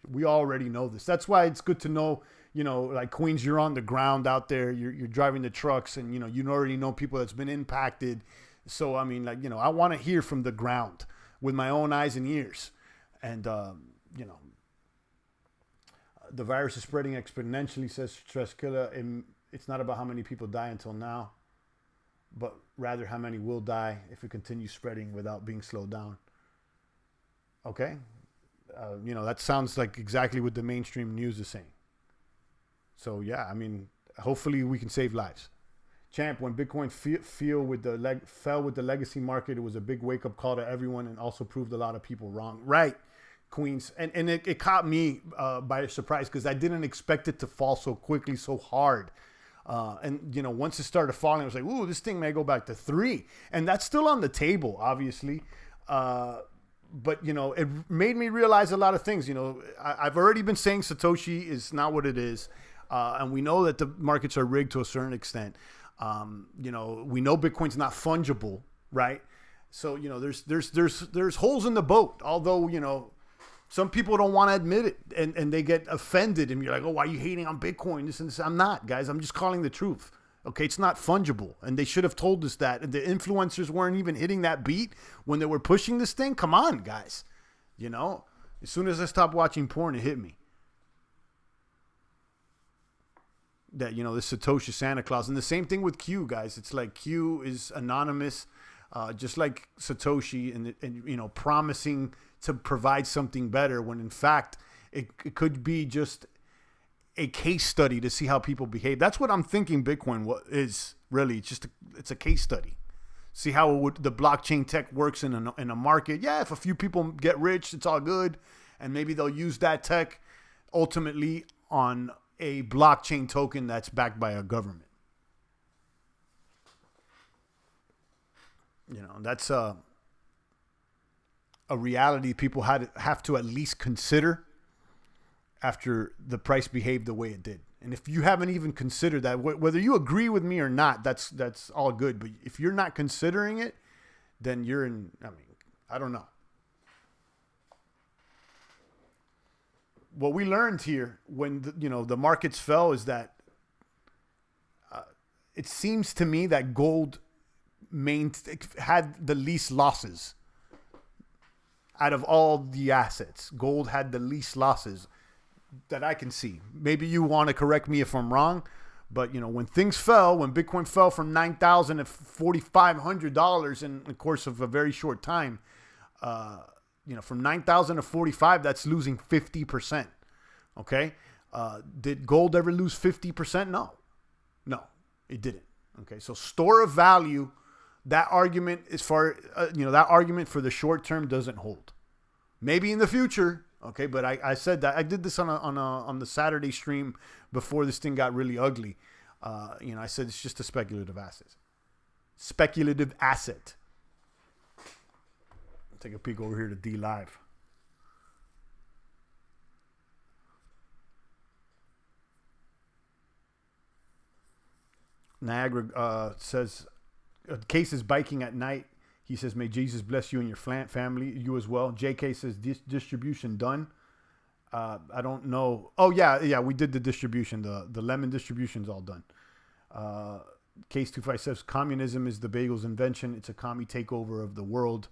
we already know this. That's why it's good to know, like Queens, you're on the ground out there. You're driving the trucks and, you already know people that's been impacted. So, I mean, I want to hear from the ground with my own eyes and ears. And, the virus is spreading exponentially, says Stress Killer. And it's not about how many people die until now, but rather how many will die if it continues spreading without being slowed down. Okay. That sounds like exactly what the mainstream news is saying. So, yeah, I mean, hopefully we can save lives. Champ, when Bitcoin fell with the legacy market, it was a big wake-up call to everyone and also proved a lot of people wrong. Right, Queens. And it caught me by surprise because I didn't expect it to fall so quickly, so hard. And, once it started falling, I was like, ooh, this thing may go back to 3. And that's still on the table, obviously. But, it made me realize a lot of things. I've already been saying Satoshi is not what it is. And we know that the markets are rigged to a certain extent. We know Bitcoin's not fungible, right? So, there's holes in the boat. Although, some people don't want to admit it and they get offended. And you're like, oh, why are you hating on Bitcoin? This and this. I'm not, guys. I'm just calling the truth. Okay, it's not fungible. And they should have told us that. And the influencers weren't even hitting that beat when they were pushing this thing. Come on, guys. As soon as I stopped watching porn, it hit me. That, this Satoshi Santa Claus. And the same thing with Q, guys. It's like Q is anonymous, just like Satoshi, and promising to provide something better when in fact it could be just a case study to see how people behave. That's what I'm thinking Bitcoin is really. It's a case study. See how the blockchain tech works in a market. Yeah, if a few people get rich, it's all good. And maybe they'll use that tech ultimately on a blockchain token that's backed by a government. That's a reality people have to at least consider after the price behaved the way it did. And if you haven't even considered that, whether you agree with me or not, that's all good. But if you're not considering it, then you're in, I mean, I don't know. What we learned here when the markets fell is that it seems to me that gold had the least losses out of all the assets. Gold had the least losses that I can see. Maybe you want to correct me if I'm wrong, but when things fell, when Bitcoin fell from $9,000 to $4,500 in the course of a very short time, from 9,000 to 45, that's losing 50%. Okay. Did gold ever lose 50%? No, it didn't. Okay. So store of value, that argument that argument for the short term doesn't hold. Maybe in the future. Okay. But I said that I did this on the Saturday stream before this thing got really ugly. I said, it's just a speculative asset. Take a peek over here to D Live. Niagara says, case is biking at night. He says, may Jesus bless you and your family, you as well. JK says, distribution done. I don't know. Oh, yeah, we did the distribution. The lemon distribution's all done. Case 25 says, communism is the bagel's invention. It's a commie takeover of the world.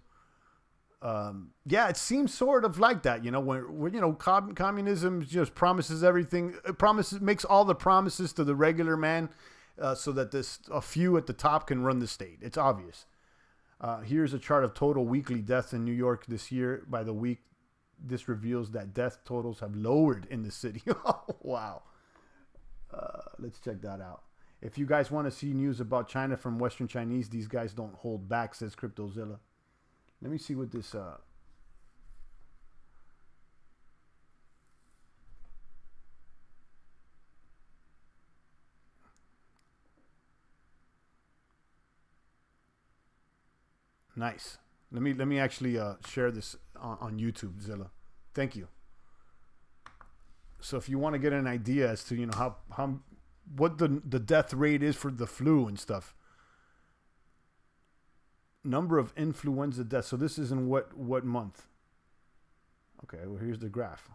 Yeah, it seems sort of like that, when communism just promises everything. It makes all the promises to the regular man, so that a few at the top can run the state. It's obvious. Here's a chart of total weekly deaths in New York this year. By the week, this reveals that death totals have lowered in the city. Oh, wow. Let's check that out. If you guys want to see news about China from Western Chinese, these guys don't hold back, says CryptoZilla. Let me see what this... Nice. Let me actually share this on YouTube, Zilla. Thank you. So if you want to get an idea as to what the death rate is for the flu and stuff, number of influenza deaths. So this is in what month? Okay, well here's the graph.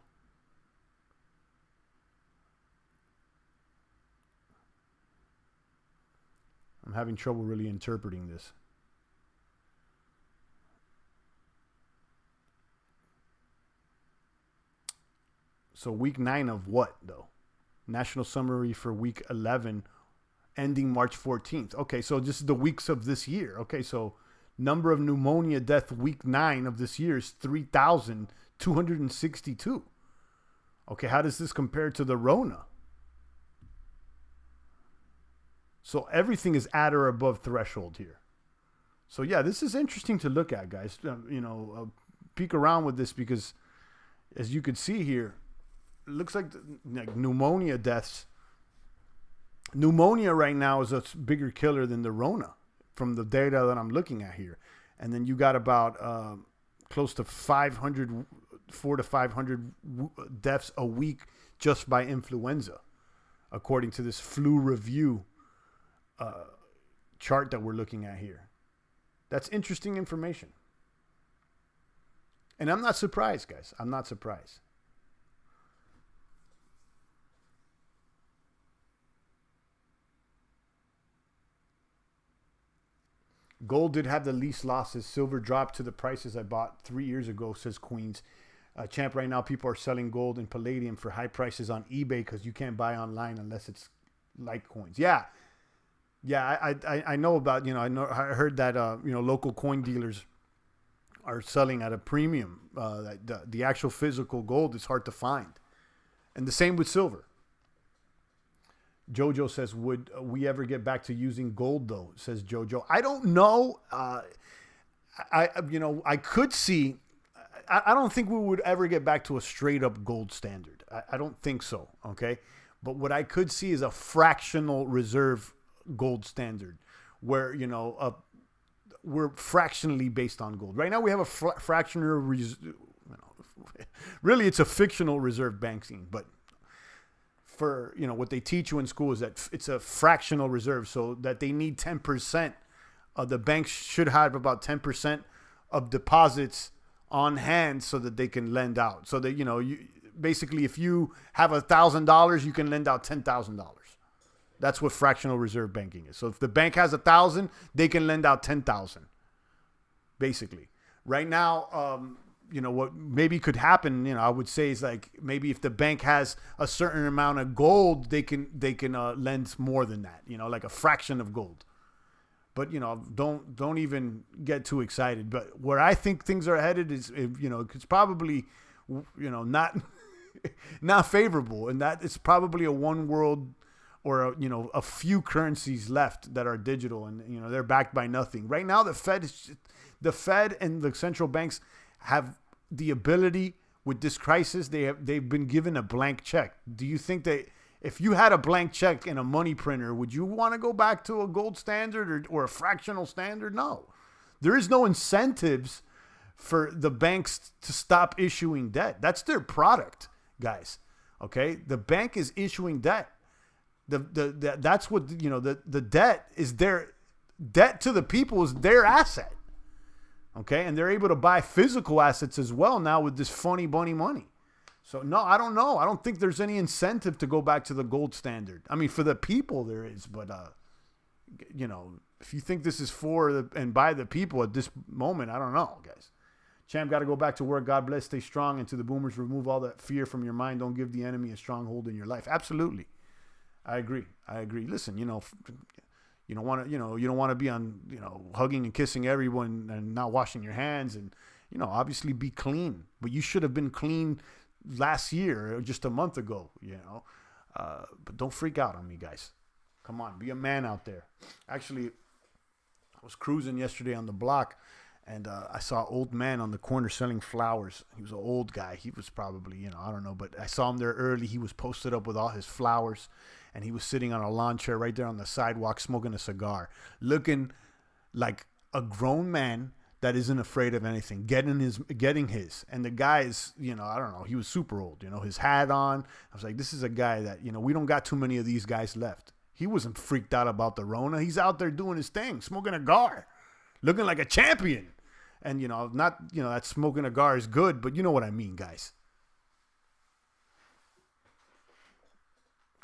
I'm having trouble really interpreting this. So week 9 of what, though? National summary for week 11, ending March 14th. Okay, so this is the weeks of this year. Okay, so number of pneumonia death week 9 of this year is 3,262. Okay, how does this compare to the Rona? So everything is at or above threshold here. So yeah, this is interesting to look at, guys. Peek around with this because, as you can see here, it looks like pneumonia deaths. Pneumonia right now is a bigger killer than the Rona from the data that I'm looking at here. And then you got about close to 400 to 500 deaths a week just by influenza, according to this flu review chart that we're looking at here. That's interesting information. And I'm not surprised, guys. I'm not surprised. Gold did have the least losses. Silver dropped to the prices I bought 3 years ago, says Queens. Champ, right now people are selling gold and palladium for high prices on eBay because you can't buy online unless it's Litecoins. Yeah, I know about, I heard that, local coin dealers are selling at a premium. The actual physical gold is hard to find. And the same with silver. Jojo says, would we ever get back to using gold though? Says Jojo. I don't know. I could see, I don't think we would ever get back to a straight up gold standard. I don't think so. Okay. But what I could see is a fractional reserve gold standard where, we're fractionally based on gold. Right now we have a fractional really it's a fictional reserve banking, but for, what they teach you in school is that it's a fractional reserve, so that they need 10%. The banks should have about 10% of deposits on hand so that they can lend out. So that, basically if you have $1,000, you can lend out $10,000. That's what fractional reserve banking is. So if the bank has 1,000, they can lend out 10,000. Basically, right now, what maybe could happen, I would say is like maybe if the bank has a certain amount of gold, they can lend more than that. Like a fraction of gold. But don't even get too excited. But where I think things are headed is, it's probably, not not favorable, and that it's probably a one world. Or a few currencies left that are digital, and they're backed by nothing. Right now, the Fed and the central banks have the ability with this crisis. They've been given a blank check. Do you think that if you had a blank check and a money printer, would you want to go back to a gold standard or a fractional standard? No, there is no incentives for the banks to stop issuing debt. That's their product, guys. Okay, the bank is issuing debt. That's what the debt is. Their debt to the people is their asset. Okay, and they're able to buy physical assets as well now with this funny bunny money. So no, I don't know. I don't think there's any incentive to go back to the gold standard. I mean, for the people there is, but if you think this is for and by the people at this moment, I don't know, guys. Champ, got to go back to work. God bless. Stay strong. And to the boomers, remove all that fear from your mind. Don't give the enemy a stronghold in your life. Absolutely. I agree. Listen, you don't want to be on, hugging and kissing everyone and not washing your hands and, obviously be clean. But you should have been clean last year or just a month ago, But don't freak out on me, guys. Come on, be a man out there. Actually, I was cruising yesterday on the block, and I saw an old man on the corner selling flowers. He was an old guy. He was probably, I don't know, but I saw him there early. He was posted up with all his flowers, and he was sitting on a lawn chair right there on the sidewalk smoking a cigar, looking like a grown man that isn't afraid of anything, getting his. And the guy is, I don't know, he was super old, his hat on. I was like, this is a guy that, we don't got too many of these guys left. He wasn't freaked out about the Rona. He's out there doing his thing, smoking a cigar, looking like a champion. And, not, that smoking a cigar is good, but you know what I mean, guys.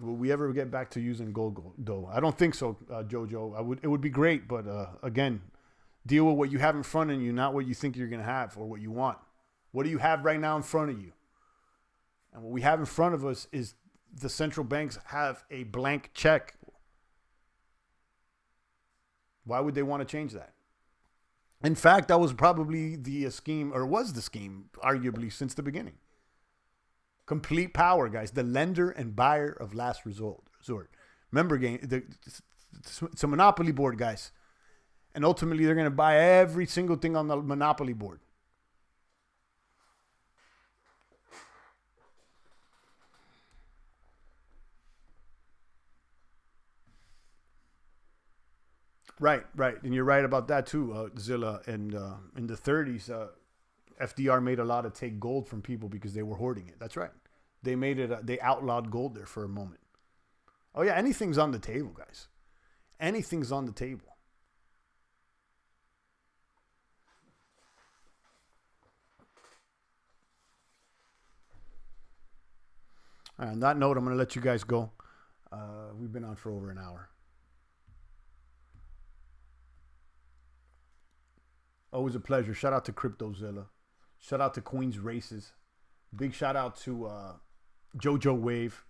Will we ever get back to using gold though? I don't think so, Jojo. It would be great, but again, deal with what you have in front of you, not what you think you're going to have or what you want. What do you have right now in front of you? And what we have in front of us is the central banks have a blank check. Why would they want to change that? In fact, that was probably the scheme, or was the scheme, arguably, since the beginning. Complete power, guys. The lender and buyer of last resort. Remember, it's a monopoly board, guys. And ultimately, they're going to buy every single thing on the monopoly board. Right. And you're right about that too, Zilla. And in the 30s, FDR made a lot of take gold from people because they were hoarding it. That's right. They made it, they outlawed gold there for a moment. Oh yeah, anything's on the table, guys. Anything's on the table. On that note, I'm going to let you guys go. We've been on for over an hour. Always a pleasure. Shout out to CryptoZilla. Shout out to Queens Races. Big shout out to JoJo Wave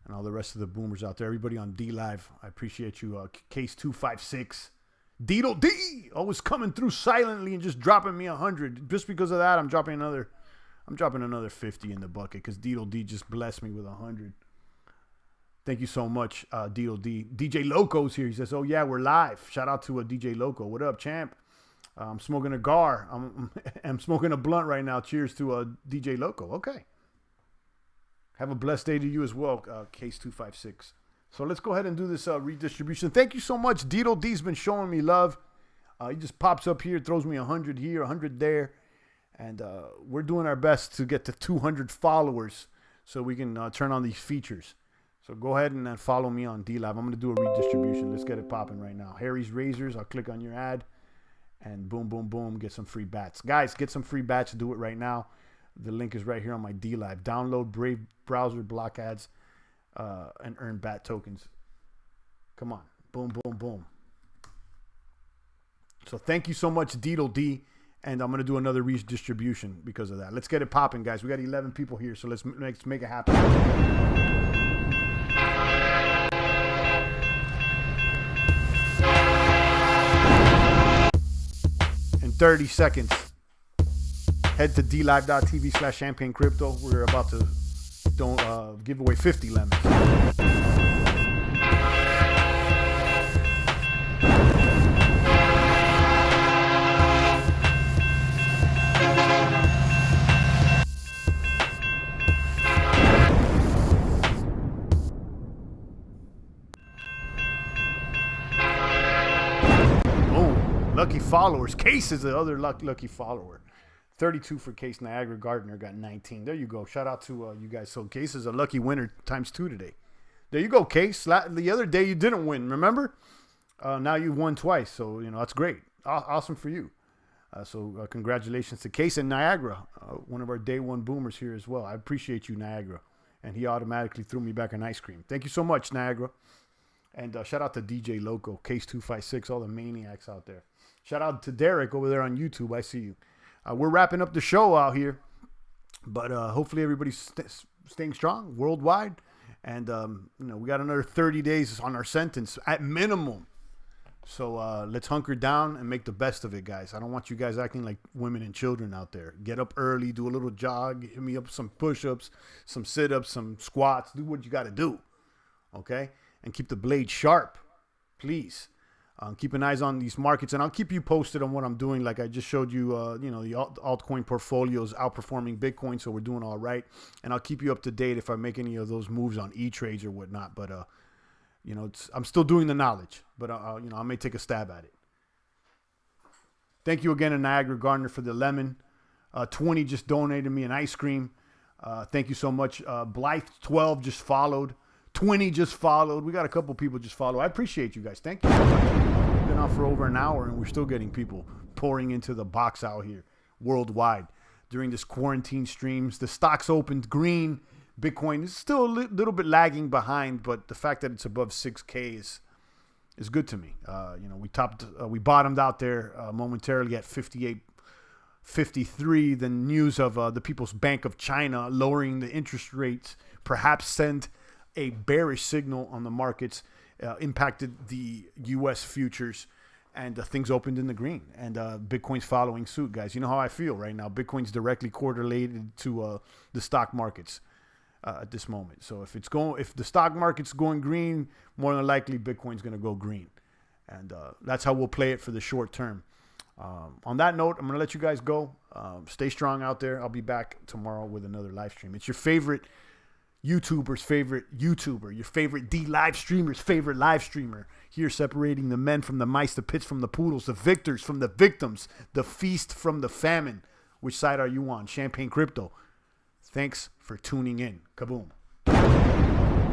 and all the rest of the boomers out there. Everybody on D Live. I appreciate you. Case 256. Deedle D always coming through silently and just dropping me 100. Just because of that, I'm dropping another 50 in the bucket because Deedle D just blessed me with 100. Thank you so much, Deedle D. DJ Loco's here. He says, "Oh yeah, we're live." Shout out to DJ Loco. What up, champ? I'm smoking a cigar. I'm smoking a blunt right now. Cheers to DJ Loco. Okay. Have a blessed day to you as well, Case 256. So let's go ahead and do this redistribution. Thank you so much. Deedle D's been showing me love. He just pops up here, throws me 100 here, 100 there. And we're doing our best to get to 200 followers so we can turn on these features. So go ahead and follow me on DLive. I'm going to do a redistribution. Let's get it popping right now. Harry's Razors. I'll click on your ad. And boom, boom, boom. Get some free bats. Guys, get some free bats. Do it right now. The link is right here on my DLive. Download Brave Browser, block ads, and earn bat tokens. Come on. Boom, boom, boom. So thank you so much, Deedle D. And I'm going to do another redistribution because of that. Let's get it popping, guys. We got 11 people here, so let's make it happen. In 30 seconds, head to dlive.tv/champagne crypto. We're about to give away 50 lemons. Lucky followers. Case is the other lucky follower. 32 for Case. Niagara Gardner got 19. There you go. Shout out to you guys. So Case is a lucky winner times 2 today. There you go, Case. The other day you didn't win, remember? Now you won twice. So, that's great. Awesome for you. So congratulations to Case and Niagara, one of our day one boomers here as well. I appreciate you, Niagara. And he automatically threw me back an ice cream. Thank you so much, Niagara. And shout out to DJ Loco, Case256, all the maniacs out there. Shout out to Derek over there on YouTube. I see you. We're wrapping up the show out here, but hopefully everybody's staying strong worldwide. And, we got another 30 days on our sentence at minimum. So let's hunker down and make the best of it, guys. I don't want you guys acting like women and children out there. Get up early, do a little jog, hit me up some push-ups, some sit-ups, some squats. Do what you got to do, okay? And keep the blade sharp, please. Keep an eyes on these markets, and I'll keep you posted on what I'm doing. Like I just showed you, the altcoin portfolios outperforming Bitcoin, so we're doing all right. And I'll keep you up to date if I make any of those moves on E-Trades or whatnot. But, I'm still doing the knowledge, but, I may take a stab at it. Thank you again to Niagara Gardner for the lemon. 20 just donated me an ice cream. Thank you so much. Blythe12 just followed. 20 just followed. We got a couple people just follow. I appreciate you guys. Thank you so much. We've been on for over an hour, and we're still getting people pouring into the box out here worldwide during this quarantine streams. The stocks opened green. Bitcoin is still a little bit lagging behind, but the fact that it's above 6K is good to me. We bottomed out there momentarily at 58.53. The news of the People's Bank of China lowering the interest rates perhaps sent a bearish signal on the markets, impacted the U.S. futures, and things opened in the green. And Bitcoin's following suit, guys. You know how I feel right now. Bitcoin's directly correlated to the stock markets at this moment. So if the stock market's going green, more than likely Bitcoin's going to go green. And that's how we'll play it for the short term. On that note, I'm going to let you guys go. Stay strong out there. I'll be back tomorrow with another live stream. It's your favorite YouTuber's favorite YouTuber, your favorite DLive streamer's favorite live streamer. Here separating the men from the mice, the pits from the poodles, the victors from the victims, the feast from the famine. Which side are you on? Champagne Crypto. Thanks for tuning in. Kaboom.